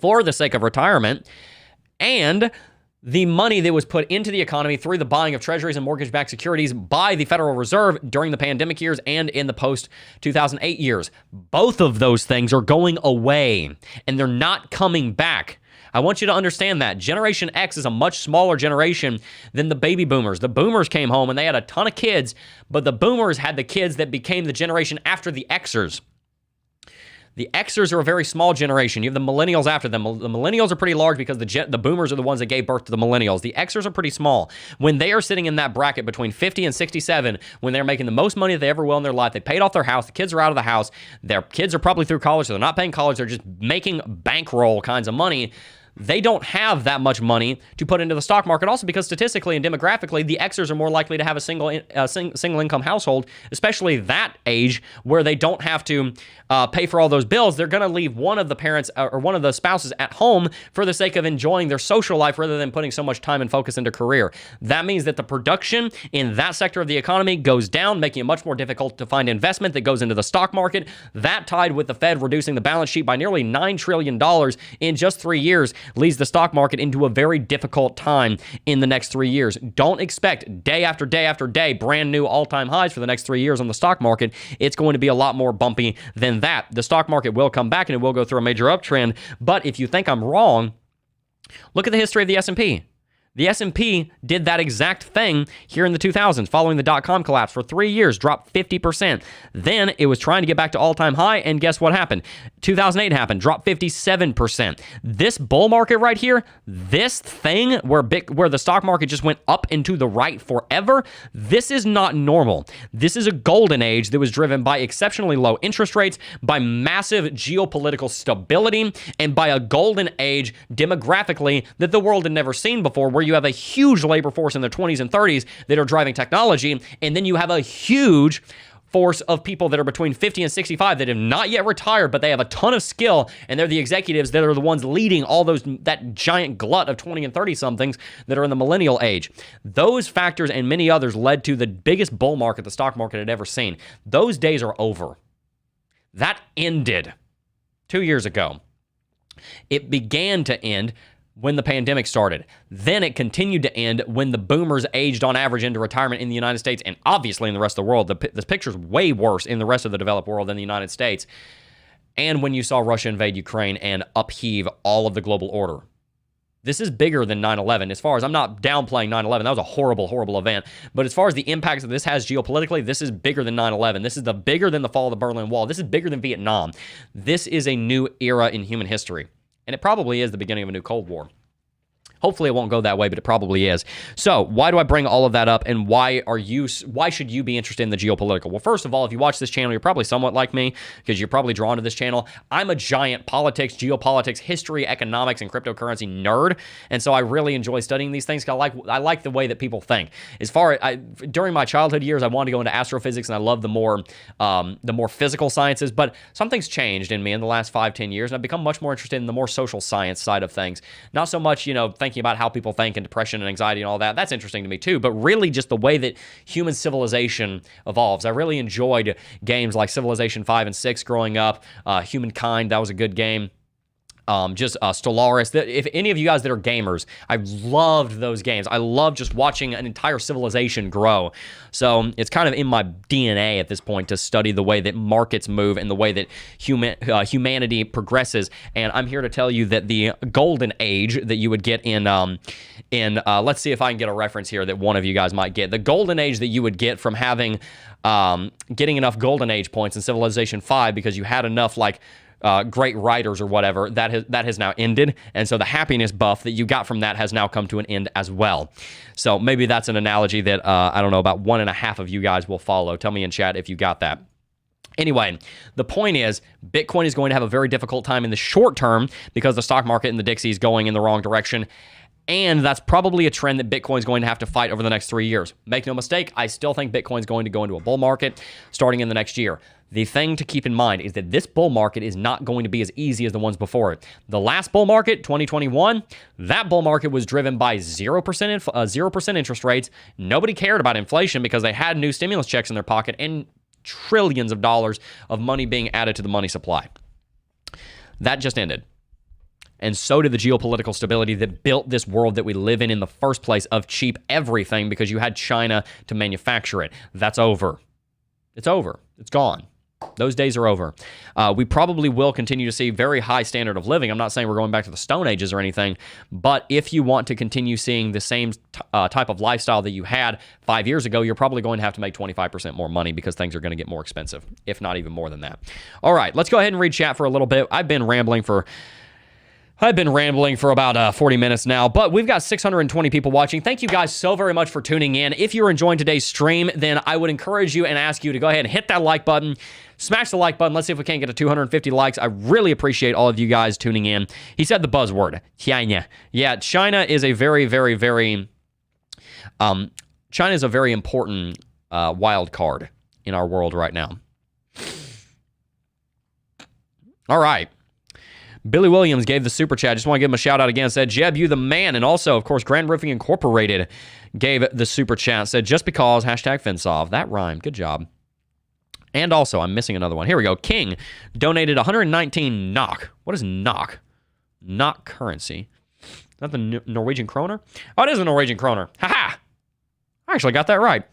for the sake of retirement, and the money that was put into the economy through the buying of treasuries and mortgage-backed securities by the Federal Reserve during the pandemic years and in the post-2008 years. Both of those things are going away, and they're not coming back. I want you to understand that. Generation X is a much smaller generation than the baby boomers. The boomers came home, and they had a ton of kids, but the boomers had the kids that became the generation after the Xers. The Xers are a very small generation. You have the millennials after them. The millennials are pretty large because the boomers are the ones that gave birth to the millennials. The Xers are pretty small. When they are sitting in that bracket between 50 and 67, when they're making the most money that they ever will in their life, they paid off their house, the kids are out of the house, their kids are probably through college, so they're not paying college, they're just making bankroll kinds of money. They don't have that much money to put into the stock market, also because statistically and demographically, the Xers are more likely to have a single income household, especially that age where they don't have to pay for all those bills. They're going to leave one of the parents or one of the spouses at home for the sake of enjoying their social life rather than putting so much time and focus into career. That means that the production in that sector of the economy goes down, making it much more difficult to find investment that goes into the stock market. That, tied with the Fed reducing the balance sheet by nearly $9 trillion in just 3 years, leads the stock market into a very difficult time in the next 3 years. Don't expect day after day after day brand new all-time highs for the next 3 years on the stock market. It's going to be a lot more bumpy than that. The stock market will come back and it will go through a major uptrend, but if you think I'm wrong, look at the history of the S&P. The S&P did that exact thing here in the 2000s, following the dot-com collapse. For 3 years, dropped 50%. Then it was trying to get back to all-time high, and guess what happened? 2008 happened, dropped 57%. This bull market right here, this thing where the stock market just went up and to the right forever, this is not normal. This is a golden age that was driven by exceptionally low interest rates, by massive geopolitical stability, and by a golden age demographically that the world had never seen before, where you have a huge labor force in their 20s and 30s that are driving technology, and then you have a huge force of people that are between 50 and 65 that have not yet retired, but they have a ton of skill, and they're the executives that are the ones leading all that giant glut of 20 and 30-somethings that are in the millennial age. Those factors and many others led to the biggest bull market the stock market had ever seen. Those days are over. That ended 2 years ago. It began to end when the pandemic started. Then it continued to end when the boomers aged on average into retirement in the United States, and obviously in the rest of the world. This picture's way worse in the rest of the developed world than the United States. And when you saw Russia invade Ukraine and upheave all of the global order. This is bigger than 9/11. As far as, I'm not downplaying 9/11. That was a horrible, horrible event. But as far as the impacts that this has geopolitically, this is bigger than 9/11. This is bigger than the fall of the Berlin Wall. This is bigger than Vietnam. This is a new era in human history. And it probably is the beginning of a new Cold War. Hopefully it won't go that way, but it probably is. So why do I bring all of that up, and why should you be interested in the geopolitical? Well, first of all, if you watch this channel, you're probably somewhat like me because you're probably drawn to this channel. I'm a giant politics, geopolitics, history, economics, and cryptocurrency nerd, and so I really enjoy studying these things because I like the way that people think. During my childhood years, I wanted to go into astrophysics, and I love the more physical sciences, but something's changed in me in the last 5-10 years, and I've become much more interested in the more social science side of things. Not so much, thinking about how people think and depression and anxiety and all that. That's interesting to me too, but really just the way that human civilization evolves. I really enjoyed games like Civilization 5 and 6 growing up. Humankind, that was a good game. just Stellaris. If any of you guys that are gamers, I loved those games. I love just watching an entire civilization grow. So it's kind of in my DNA at this point to study the way that markets move and the way that humanity progresses. And I'm here to tell you that the golden age that you would get in let's see if I can get a reference here that one of you guys might get. The golden age that you would get from having getting enough golden age points in Civilization 5 because you had enough like great writers or whatever, that has now ended. And so the happiness buff that you got from that has now come to an end as well. So maybe that's an analogy that I don't know, about 1.5 of you guys will follow. Tell me in chat if you got that. Anyway, the point is Bitcoin is going to have a very difficult time in the short term because the stock market and the Dixie is going in the wrong direction. And that's probably a trend that Bitcoin is going to have to fight over the next 3 years. Make no mistake, I still think Bitcoin is going to go into a bull market starting in the next year. The thing to keep in mind is that this bull market is not going to be as easy as the ones before it. The last bull market, 2021, that bull market was driven by 0% interest rates. Nobody cared about inflation because they had new stimulus checks in their pocket and trillions of dollars of money being added to the money supply. That just ended. And so did the geopolitical stability that built this world that we live in the first place of cheap everything because you had China to manufacture it. That's over. It's over. It's gone. Those days are over. We probably will continue to see very high standard of living. I'm not saying we're going back to the Stone Ages or anything, but if you want to continue seeing the same type of lifestyle that you had 5 years ago, you're probably going to have to make 25% more money because things are going to get more expensive, if not even more than that. All right, let's go ahead and read chat for a little bit. I've been rambling for about 40 minutes now, but we've got 620 people watching. Thank you guys so very much for tuning in. If you're enjoying today's stream, then I would encourage you and ask you to go ahead and hit that like button. Smash the like button. Let's see if we can't get to 250 likes. I really appreciate all of you guys tuning in. He said the buzzword, China. Yeah, China is a very, very, very, China is a very important wild card in our world right now. All right. Billy Williams gave the super chat. Just want to give him a shout out again. Said, Jebb, you the man. And also, of course, Grand Roofing Incorporated gave the super chat. Said, just because, hashtag FinSolve. That rhymed. Good job. And also, I'm missing another one. Here we go. King donated 119 NOK. What is NOK? NOK currency. Is that the Norwegian kroner? Oh, it is a Norwegian kroner. Ha-ha! I actually got that right.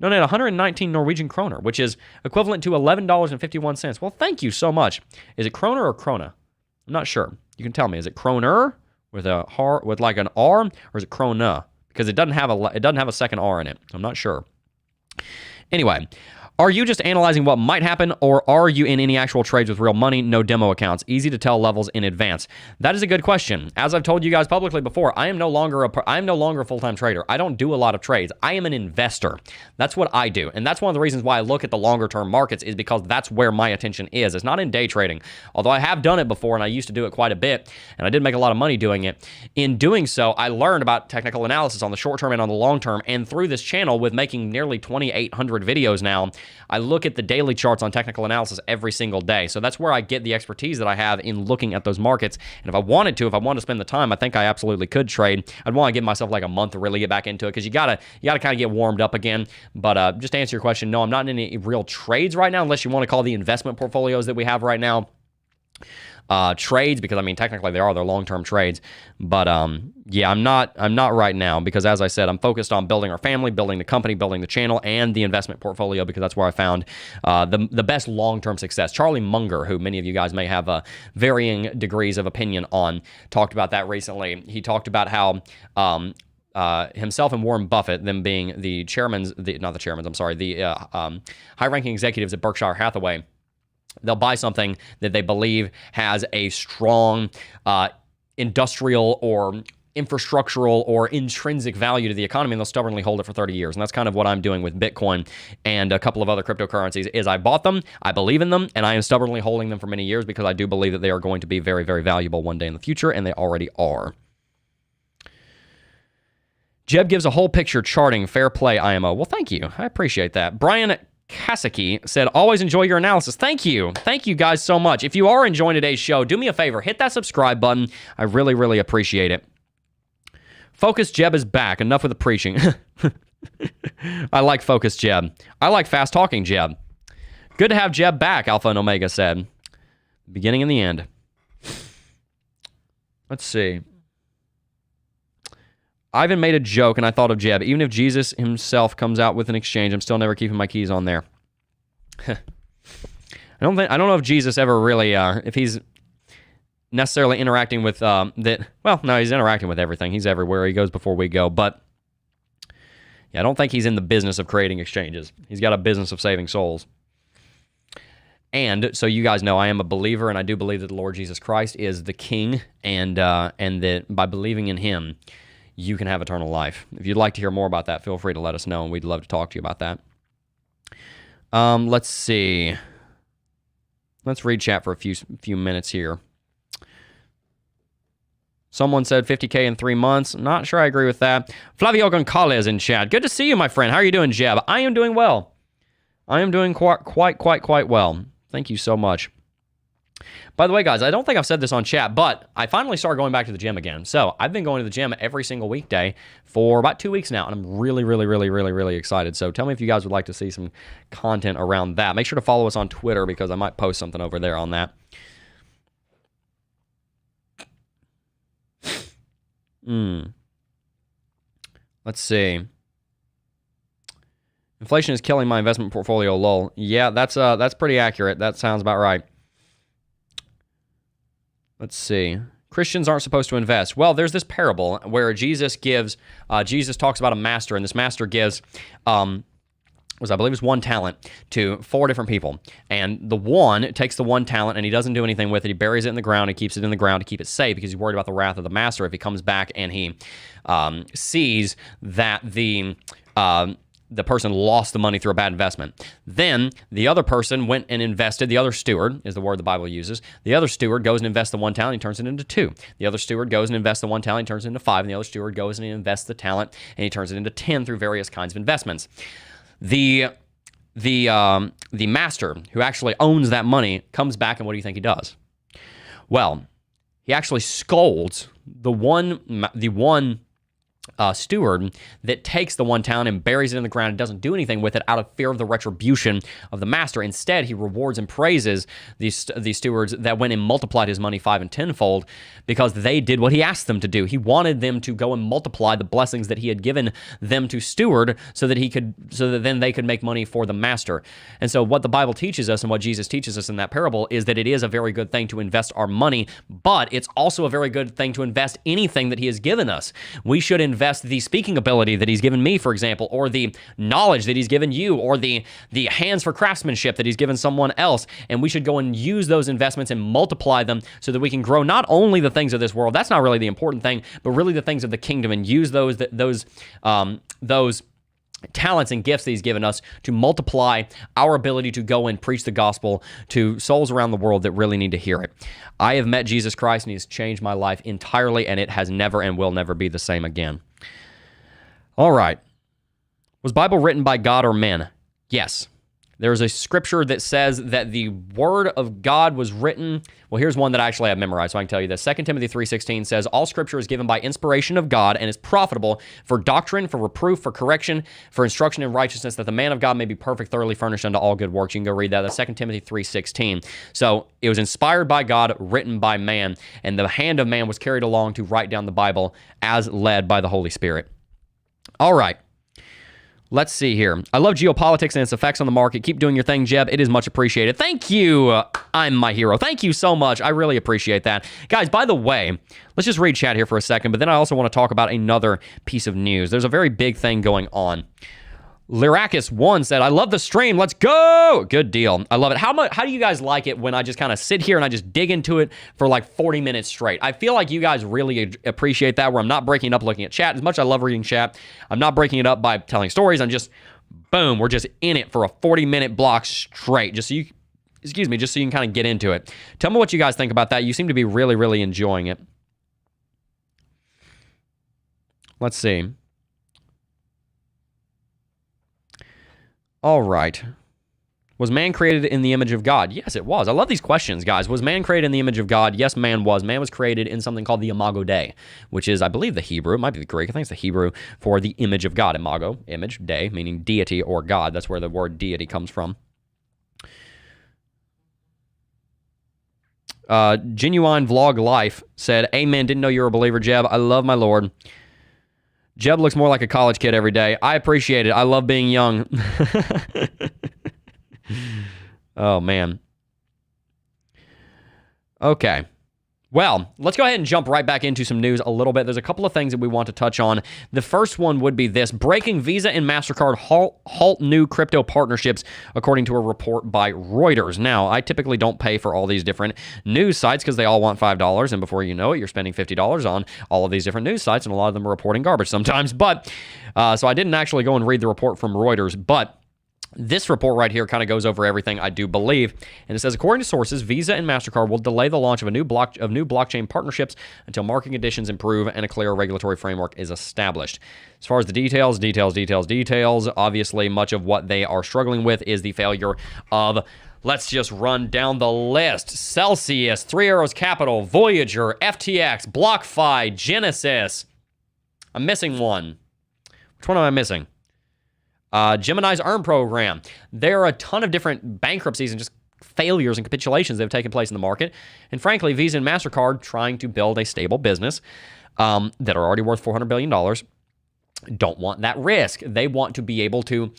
Donate 119 Norwegian kroner, which is equivalent to $11.51. Well, thank you so much. Is it kroner or krona? I'm not sure. You can tell me. Is it kroner with like an R, or is it krona? Because it doesn't have a second R in it. I'm not sure. Anyway, are you just analyzing what might happen, or are you in any actual trades with real money, no demo accounts? Easy to tell levels in advance. That is a good question. As I've told you guys publicly before, I am no longer a full-time trader. I don't do a lot of trades. I am an investor. That's what I do. And that's one of the reasons why I look at the longer-term markets, is because that's where my attention is. It's not in day trading. Although I have done it before, and I used to do it quite a bit, and I did make a lot of money doing it. In doing so, I learned about technical analysis on the short term and on the long term. And through this channel, with making nearly 2,800 videos now, I look at the daily charts on technical analysis every single day. So that's where I get the expertise that I have in looking at those markets. And if I wanted to spend the time, I think I absolutely could trade. I'd want to give myself like a month to really get back into it, because you gotta kind of get warmed up again. But just to answer your question, no, I'm not in any real trades right now, unless you want to call the investment portfolios that we have right now trades, because I mean technically they're long-term trades. But yeah, I'm not right now, because as I said, I'm focused on building our family, building the company, building the channel, and the investment portfolio, because that's where I found the best long-term success. Charlie Munger, who many of you guys may have varying degrees of opinion on, talked about that recently. He talked about how himself and Warren Buffett, them being the high-ranking executives at Berkshire Hathaway, they'll buy something that they believe has a strong industrial or infrastructural or intrinsic value to the economy, and they'll stubbornly hold it for 30 years. And that's kind of what I'm doing with Bitcoin and a couple of other cryptocurrencies. Is I bought them, I believe in them, and I am stubbornly holding them for many years, because I do believe that they are going to be very, very valuable one day in the future, and they already are. Jebb gives a whole picture charting. Fair play, IMO. Well, thank you. I appreciate that. Brian Kasaki said, always enjoy your analysis. Thank you. Thank you guys so much. If you are enjoying today's show, do me a favor. Hit that subscribe button. I really, really appreciate it. Focus Jebb is back. Enough with the preaching. I like Focus Jebb. I like fast talking Jebb. Good to have Jebb back, Alpha and Omega said. Beginning and the end. Let's see. Ivan made a joke, and I thought of Jebb. Even if Jesus himself comes out with an exchange, I'm still never keeping my keys on there. I don't know if Jesus ever really, if he's necessarily interacting with that. Well, no, he's interacting with everything. He's everywhere. He goes before we go. But yeah, I don't think he's in the business of creating exchanges. He's got a business of saving souls. And so you guys know I am a believer, and I do believe that the Lord Jesus Christ is the King, and that by believing in him, you can have eternal life. If you'd like to hear more about that, feel free to let us know, and we'd love to talk to you about that. Let's see. Let's read chat for a few minutes here. Someone said 50K in 3 months. Not sure I agree with that. Flavio Gonzalez in chat. Good to see you, my friend. How are you doing, Jebb? I am doing well. I am doing quite well. Thank you so much. By the way, guys, I don't think I've said this on chat, but I finally started going back to the gym again. So I've been going to the gym every single weekday for about 2 weeks now, and I'm really excited. So tell me if you guys would like to see some content around that. Make sure to follow us on Twitter because I might post something over there on that. Let's see. Inflation is killing my investment portfolio, lol. Yeah, that's pretty accurate. That sounds about right. Let's see. Christians aren't supposed to invest. Well, there's this parable where Jesus talks about a master, and this master gives, I believe it's 1 talent to 4 different people. And the one takes the 1 talent, and he doesn't do anything with it. He buries it in the ground. He keeps it in the ground to keep it safe because he's worried about the wrath of the master if he comes back and he sees that the person lost the money through a bad investment. Then the other person went and invested. The other steward is the word the Bible uses. The other steward goes and invests the 1 talent. He turns it into 2. The other steward goes and invests the 1 talent. He turns it into 5. And the other steward goes and he invests the talent and he turns it into 10 through various kinds of investments. The master who actually owns that money comes back, and what do you think he does? Well, he actually scolds the one steward that takes the 1 talent and buries it in the ground and doesn't do anything with it out of fear of the retribution of the master. Instead, he rewards and praises these stewards that went and multiplied his money 5 and 10-fold because they did what he asked them to do. He wanted them to go and multiply the blessings that he had given them to steward so that then they could make money for the master. And so what the Bible teaches us and what Jesus teaches us in that parable is that it is a very good thing to invest our money, but it's also a very good thing to invest anything that he has given us. We should invest the speaking ability that he's given me, for example, or the knowledge that he's given you, or the hands for craftsmanship that he's given someone else, and we should go and use those investments and multiply them so that we can grow not only the things of this world, that's not really the important thing, but really the things of the kingdom, and use those talents and gifts that he's given us to multiply our ability to go and preach the gospel to souls around the world that really need to hear it. I have met Jesus Christ, and he's changed my life entirely, and it has never and will never be the same again. All right. Was Bible written by God or men? Yes. There's a scripture that says that the word of God was written. Well, here's one that I actually have memorized, so I can tell you this. 2 Timothy 3:16 says, all scripture is given by inspiration of God and is profitable for doctrine, for reproof, for correction, for instruction in righteousness, that the man of God may be perfect, thoroughly furnished unto all good works. You can go read that. That's 2 Timothy 3:16. So it was inspired by God, written by man, and the hand of man was carried along to write down the Bible as led by the Holy Spirit. All right. Let's see here. I love geopolitics and its effects on the market. Keep doing your thing, Jebb. It is much appreciated. Thank you. I'm my hero. Thank you so much. I really appreciate that. Guys, by the way, let's just read chat here for a second, but then I also want to talk about another piece of news. There's a very big thing going on. Lyrakis1 said, I love the stream. Let's go. Good deal. I love it. How do you guys like it when I just kind of sit here and I just dig into it for like 40 minutes straight? I feel like you guys really appreciate that, where I'm not breaking it up looking at chat. As much as I love reading chat, I'm not breaking it up by telling stories. I'm just, boom, we're just in it for a 40-minute block straight, just so you can kind of get into it. Tell me what you guys think about that. You seem to be really enjoying it. Let's see. All right. Was man created in the image of God? Yes, it was. I love these questions, guys. Was man created in the image of God? Yes, man was. Man was created in something called the imago Dei, which is, I believe, the Hebrew. It might be the Greek. I think it's the Hebrew for the image of God. Imago, image, Dei, meaning deity or God. That's where the word deity comes from. Genuine Vlog Life said, amen, didn't know you were a believer, Jebb. I love my Lord. Jebb looks more like a college kid every day. I appreciate it. I love being young. Oh, man. Okay. Well, let's go ahead and jump right back into some news a little bit. There's a couple of things that we want to touch on. The first one would be this. Breaking Visa and Mastercard halt new crypto partnerships, according to a report by Reuters. Now, I typically don't pay for all these different news sites because they all want $5, and before you know it, you're spending $50 on all of these different news sites, and a lot of them are reporting garbage sometimes. But so I didn't actually go and read the report from Reuters, but this report right here kind of goes over everything, I do believe. And it says, according to sources, Visa and Mastercard will delay the launch of new blockchain partnerships until market conditions improve and a clear regulatory framework is established. As far as the details, obviously much of what they are struggling with is the failure of, let's just run down the list: Celsius, Three Arrows Capital, Voyager, FTX, BlockFi, Genesis. I'm missing one. Which one am I missing? Gemini's Earn program. There are a ton of different bankruptcies and just failures and capitulations that have taken place in the market. And frankly, Visa and MasterCard, trying to build a stable business that are already worth $400 billion, don't want that risk. They want to be able to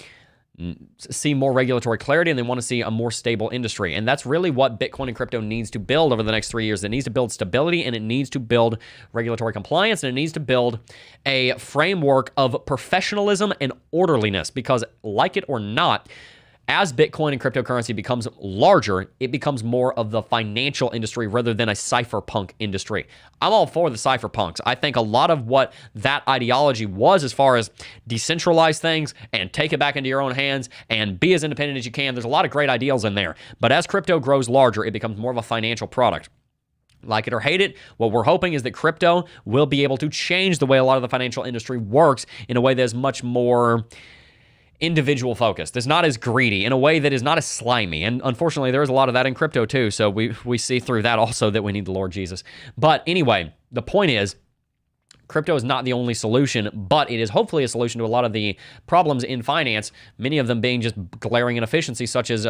see more regulatory clarity, and they want to see a more stable industry. And that's really what Bitcoin and crypto needs to build over the next 3 years. It needs to build stability, and it needs to build regulatory compliance, and it needs to build a framework of professionalism and orderliness, because like it or not, as Bitcoin and cryptocurrency becomes larger, it becomes more of the financial industry rather than a cypherpunk industry. I'm all for the cypherpunks. I think a lot of what that ideology was, as far as decentralize things and take it back into your own hands and be as independent as you can, there's a lot of great ideals in there. But as crypto grows larger, it becomes more of a financial product. Like it or hate it, what we're hoping is that crypto will be able to change the way a lot of the financial industry works in a way that's much more individual focused. It's not as greedy, in a way that is not as slimy. And unfortunately, there is a lot of that in crypto too. So we see through that also that we need the Lord Jesus. But anyway, the point is, crypto is not the only solution, but it is hopefully a solution to a lot of the problems in finance, many of them being just glaring inefficiencies, such as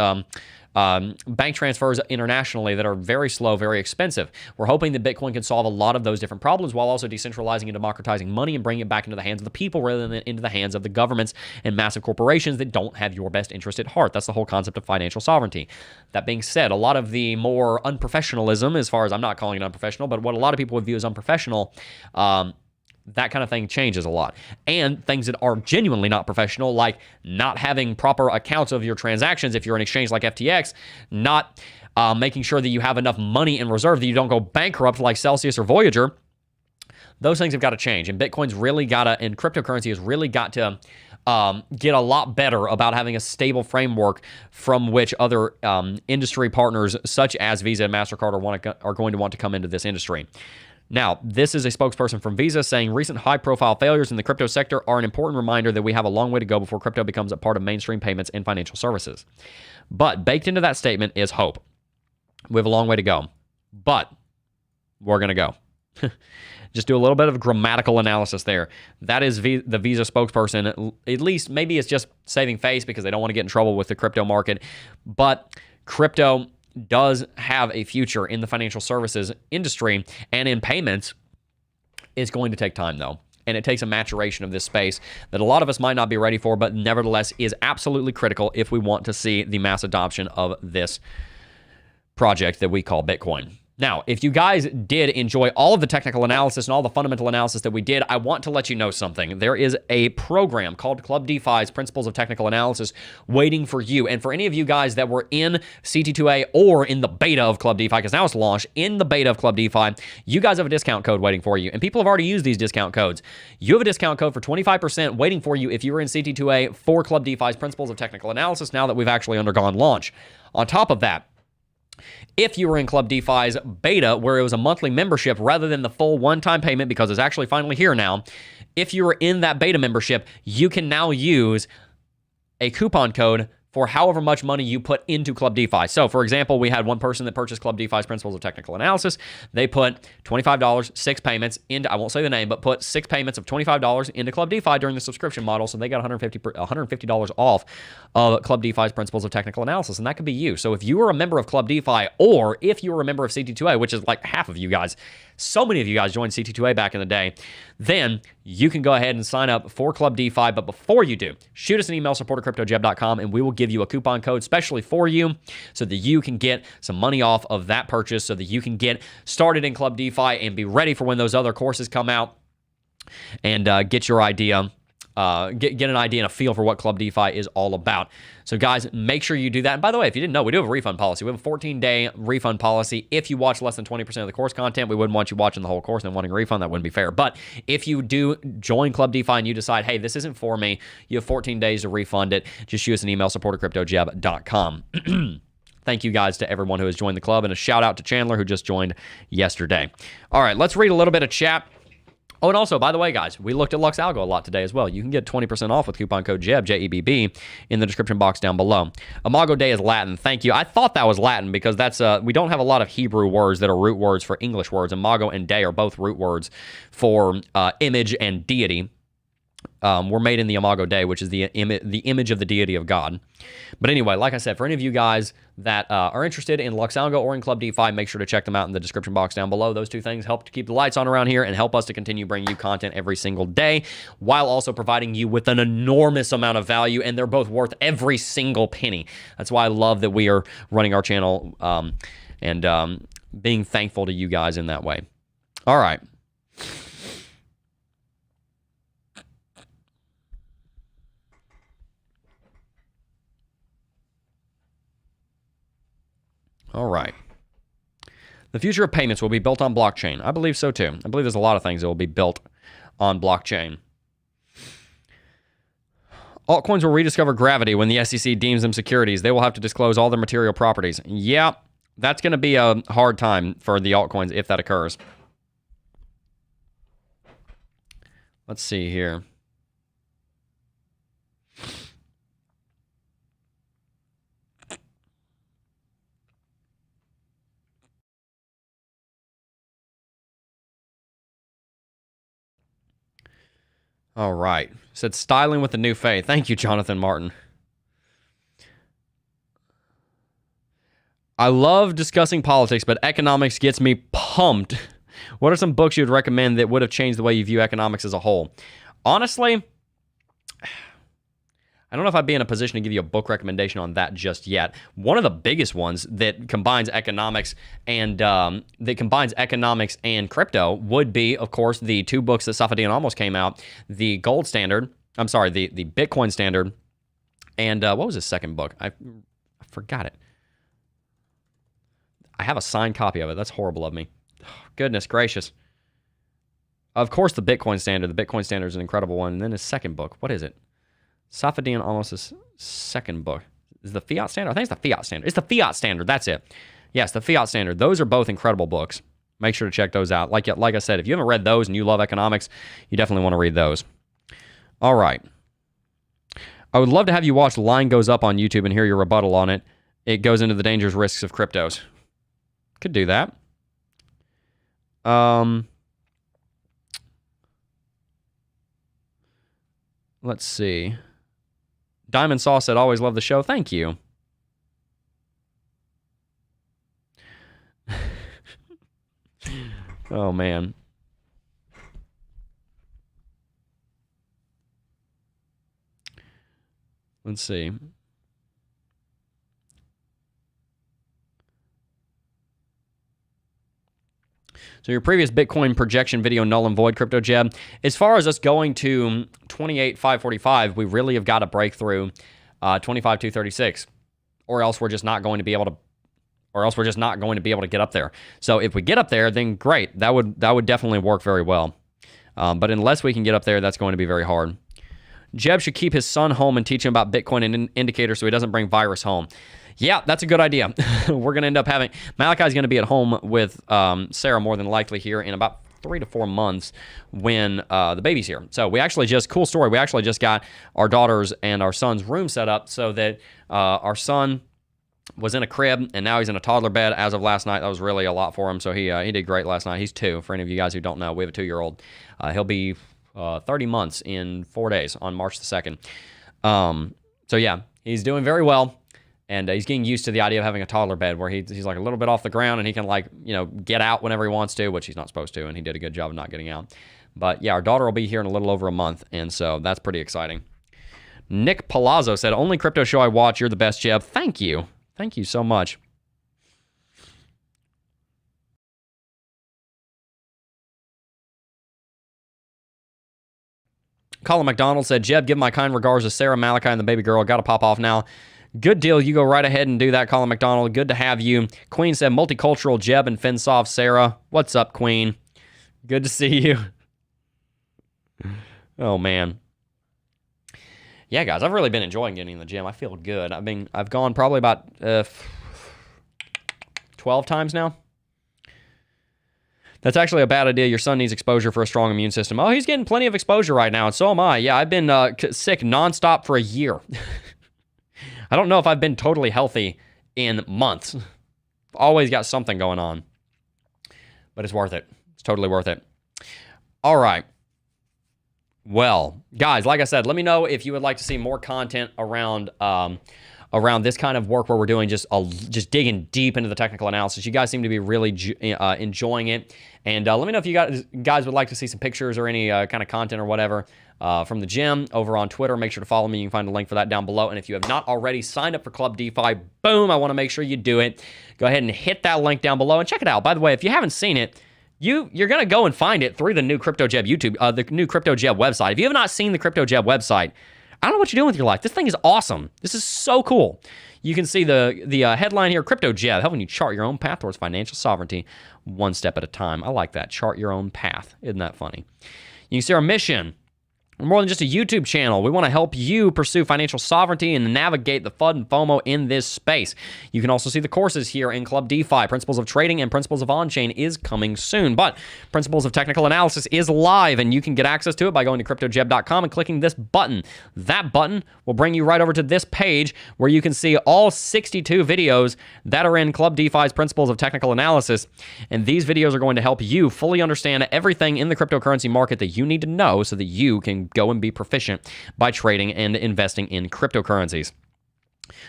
bank transfers internationally that are very slow, very expensive. We're hoping that Bitcoin can solve a lot of those different problems while also decentralizing and democratizing money and bringing it back into the hands of the people rather than into the hands of the governments and massive corporations that don't have your best interest at heart. That's the whole concept of financial sovereignty. That being said, a lot of the more unprofessionalism, as far as I'm not calling it unprofessional, but what a lot of people would view as unprofessional, that kind of thing changes a lot. And things that are genuinely not professional, like not having proper accounts of your transactions if you're an exchange like FTX, not making sure that you have enough money in reserve that you don't go bankrupt like Celsius or Voyager, those things have got to change. And Bitcoin's really got to, and cryptocurrency has really got to get a lot better about having a stable framework from which other industry partners such as Visa and MasterCard are going to want to come into this industry. Now, this is a spokesperson from Visa saying recent high-profile failures in the crypto sector are an important reminder that we have a long way to go before crypto becomes a part of mainstream payments and financial services. But baked into that statement is hope. We have a long way to go, but we're going to go. Just do a little bit of grammatical analysis there. That is the Visa spokesperson. At least maybe it's just saving face because they don't want to get in trouble with the crypto market. But crypto does have a future in the financial services industry and in payments. It's going to take time, though. And it takes a maturation of this space that a lot of us might not be ready for, but nevertheless is absolutely critical if we want to see the mass adoption of this project that we call Bitcoin. Now, if you guys did enjoy all of the technical analysis and all the fundamental analysis that we did, I want to let you know something. There is a program called Club DeFi's Principles of Technical Analysis waiting for you. And for any of you guys that were in CT2A or in the beta of Club DeFi, because now it's launched, in the beta of Club DeFi, you guys have a discount code waiting for you. And people have already used these discount codes. You have a discount code for 25% waiting for you if you were in CT2A for Club DeFi's Principles of Technical Analysis now that we've actually undergone launch. On top of that, if you were in Club DeFi's beta, where it was a monthly membership rather than the full one-time payment, because it's actually finally here now, if you were in that beta membership, you can now use a coupon code for however much money you put into Club DeFi. So, for example, we had one person that purchased Club DeFi's Principles of Technical Analysis. They put $25, 6 payments into, I won't say the name, but put 6 payments of $25 into Club DeFi during the subscription model. So they got $150 off of Club DeFi's Principles of Technical Analysis. And that could be you. So if you are a member of Club DeFi, or if you are a member of CT2A, which is like half of you guys, so many of you guys joined CT2A back in the day, then you can go ahead and sign up for Club DeFi. But before you do, shoot us an email, support@cryptojebb.com, and we will give you a coupon code specially for you so that you can get some money off of that purchase, so that you can get started in Club DeFi and be ready for when those other courses come out, and get your idea. Get an idea and a feel for what Club DeFi is all about. So guys, make sure you do that. And by the way, if you didn't know, we do have a refund policy. We have a 14-day refund policy. If you watch less than 20% of the course content, we wouldn't want you watching the whole course and wanting a refund. That wouldn't be fair. But if you do join Club DeFi and you decide, hey, this isn't for me, you have 14 days to refund it. Just shoot us an email, support@cryptojebb.com. Thank you guys to everyone who has joined the club, and a shout out to Chandler who just joined yesterday. All right, let's read a little bit of chat. Oh, and also, by the way, guys, we looked at Lux Algo a lot today as well. You can get 20% off with coupon code Jebb, J-E-B-B, in the description box down below. Imago Dei is Latin. Thank you. I thought that was Latin because that's we don't have a lot of Hebrew words that are root words for English words. Imago and Dei are both root words for image and deity. We're made in the Imago Dei, which is the image of the deity of God. But anyway, like I said, for any of you guys that are interested in Lux Algo or in Club DeFi, make sure to check them out in the description box down below. Those two things help to keep the lights on around here and help us to continue bringing you content every single day, while also providing you with an enormous amount of value, and they're both worth every single penny. That's why I love that we are running our channel and being thankful to you guys in that way. All right. All right. The future of payments will be built on blockchain. I believe so too. I believe there's a lot of things that will be built on blockchain. Altcoins will rediscover gravity when the SEC deems them securities. They will have to disclose all their material properties. Yeah, that's going to be a hard time for the altcoins if that occurs. Let's see here. All right. Said styling with the new faith. Thank you, Jonathan Martin. I love discussing politics, but economics gets me pumped. What are some books you would recommend that would have changed the way you view economics as a whole? Honestly, I don't know if I'd be in a position to give you a book recommendation on that just yet. One of the biggest ones that combines economics and crypto would be, of course, the two books that Safadine almost came out: the Gold Standard. I'm sorry, the Bitcoin Standard, and what was his second book? I forgot it. I have a signed copy of it. That's horrible of me. Oh, goodness gracious. Of course, the Bitcoin Standard. The Bitcoin Standard is an incredible one. And then his second book. What is it? Safadine Almost's second book. Is the Fiat Standard? I think it's the Fiat Standard. It's the Fiat Standard. That's it. Yes, the Fiat Standard. Those are both incredible books. Make sure to check those out. Like I said, if you haven't read those and you love economics, you definitely want to read those. All right. I would love to have you watch Line Goes Up on YouTube and hear your rebuttal on it. It goes into the dangers, risks of cryptos. Could do that. Let's see. Diamond Sauce said, always love the show. Thank you. Oh, man. Let's see. So your previous Bitcoin projection video, null and void, Crypto Jebb. As far as us going to 28,545, we really have got to break through 25,236, or else we're just not going to be able to, get up there. So if we get up there, then great. That would definitely work very well. But unless we can get up there, that's going to be very hard. Jebb should keep his son home and teach him about Bitcoin and indicators so he doesn't bring virus home. Yeah, that's a good idea. We're going to end up having... Malachi's going to be at home with Sarah more than likely here in about 3 to 4 months when the baby's here. So we actually just, cool story, we actually just got our daughter's and our son's room set up so that our son was in a crib, and now he's in a toddler bed as of last night. That was really a lot for him, so he did great last night. He's 2. For any of you guys who don't know, we have a 2-year-old. He'll be 30 months in 4 days on March the 2nd. So yeah, he's doing very well, and he's getting used to the idea of having a toddler bed where he's like a little bit off the ground, and he can, like, you know, get out whenever he wants to, which he's not supposed to, and he did a good job of not getting out. But yeah, our daughter will be here in a little over a month, and so that's pretty exciting. Nick Palazzo said, only crypto show I watch, you're the best, Jebb. Thank you. Thank you so much. Colin McDonald said, Jebb, give my kind regards to Sarah, Malachi, and the baby girl. Got to pop off now. Good deal. You go right ahead and do that, Colin McDonald. Good to have you. Queen said, multicultural Jebb and FinSoft Sarah. What's up, Queen? Good to see you. Oh, man. Yeah, guys, I've really been enjoying getting in the gym. I feel good. I've gone probably about 12 times now. That's actually a bad idea. Your son needs exposure for a strong immune system. Oh, he's getting plenty of exposure right now, and so am I. Yeah, I've been sick nonstop for a year. I don't know if I've been totally healthy in months. Always got something going on. But it's worth it. It's totally worth it. All right. Well, guys, like I said, let me know if you would like to see more content around this kind of work where we're doing just digging deep into the technical analysis. You guys seem to be really enjoying it. And let me know if you guys would like to see some pictures or any kind of content or whatever from the gym over on Twitter. Make sure to follow me. You can find a link for that down below. And if you have not already signed up for Club DeFi, boom, I want to make sure you do it. Go ahead and hit that link down below and check it out. By the way, if you haven't seen it, you're going to go and find it through the new Crypto Jebb YouTube, the new Crypto Jebb website. If you have not seen the Crypto Jebb website, I don't know what you're doing with your life. This thing is awesome. This is so cool. You can see the headline here, Crypto Jebb, helping you chart your own path towards financial sovereignty one step at a time. I like that. Chart your own path. Isn't that funny? You can see our mission. We're more than just a YouTube channel. We want to help you pursue financial sovereignty and navigate the FUD and FOMO in this space. You can also see the courses here in Club DeFi. Principles of Trading and Principles of On-Chain is coming soon. But Principles of Technical Analysis is live, and you can get access to it by going to cryptojebb.com and clicking this button. That button will bring you right over to this page where you can see all 62 videos that are in Club DeFi's Principles of Technical Analysis. And these videos are going to help you fully understand everything in the cryptocurrency market that you need to know so that you can go and be proficient by trading and investing in cryptocurrencies.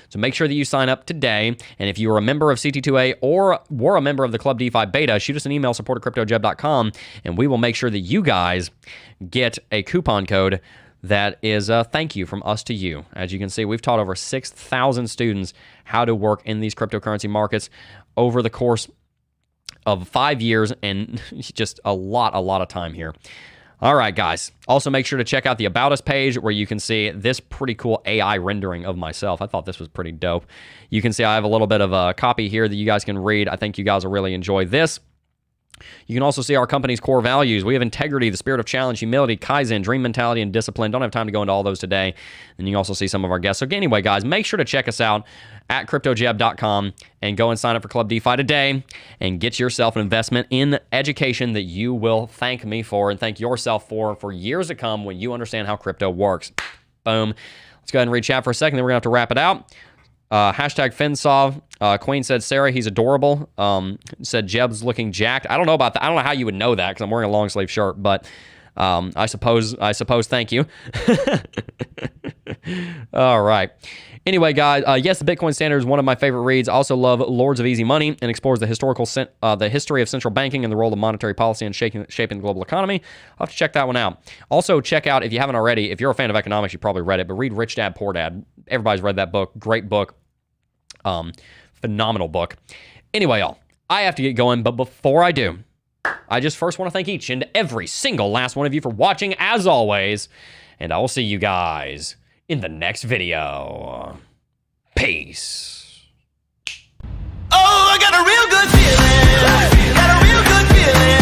So make sure that you sign up today. And if you are a member of CT2A or were a member of the Club DeFi beta, shoot us an email, support@cryptojebb.com, and we will make sure that you guys get a coupon code that is a thank you from us to you. As you can see, we've taught over 6,000 students how to work in these cryptocurrency markets over the course of 5 years, and just a lot of time here. All right, guys. Also, make sure to check out the About Us page where you can see this pretty cool AI rendering of myself. I thought this was pretty dope. You can see I have a little bit of a copy here that you guys can read. I think you guys will really enjoy this. You can also see our company's core values. We have integrity, the spirit of challenge, humility, Kaizen, dream mentality, and discipline. Don't have time to go into all those today. And you can also see some of our guests. So anyway, guys, make sure to check us out at cryptojebb.com and go and sign up for Club DeFi today and get yourself an investment in education that you will thank me for and thank yourself for years to come when you understand how crypto works. Boom. Let's go ahead and read chat for a second, then we're going to have to wrap it out. Hashtag FinSov. Queen said, Sarah, he's adorable. Said Jebb's looking jacked. I don't know about that. I don't know how you would know that because I'm wearing a long sleeve shirt, but I suppose thank you. All right. Anyway, guys, yes, the Bitcoin Standard is one of my favorite reads. I also love Lords of Easy Money and explores the history of central banking and the role of monetary policy in shaping the global economy. I'll have to check that one out. Also, check out, if you haven't already, if you're a fan of economics, you probably read it, but read Rich Dad, Poor Dad. Everybody's read that book. Great book. Phenomenal book. Anyway, y'all, I have to get going, but before I do, I just first want to thank each and every single last one of you for watching, as always, and I will see you guys in the next video. Peace. Oh, I got a real good feeling. Got a real good feeling.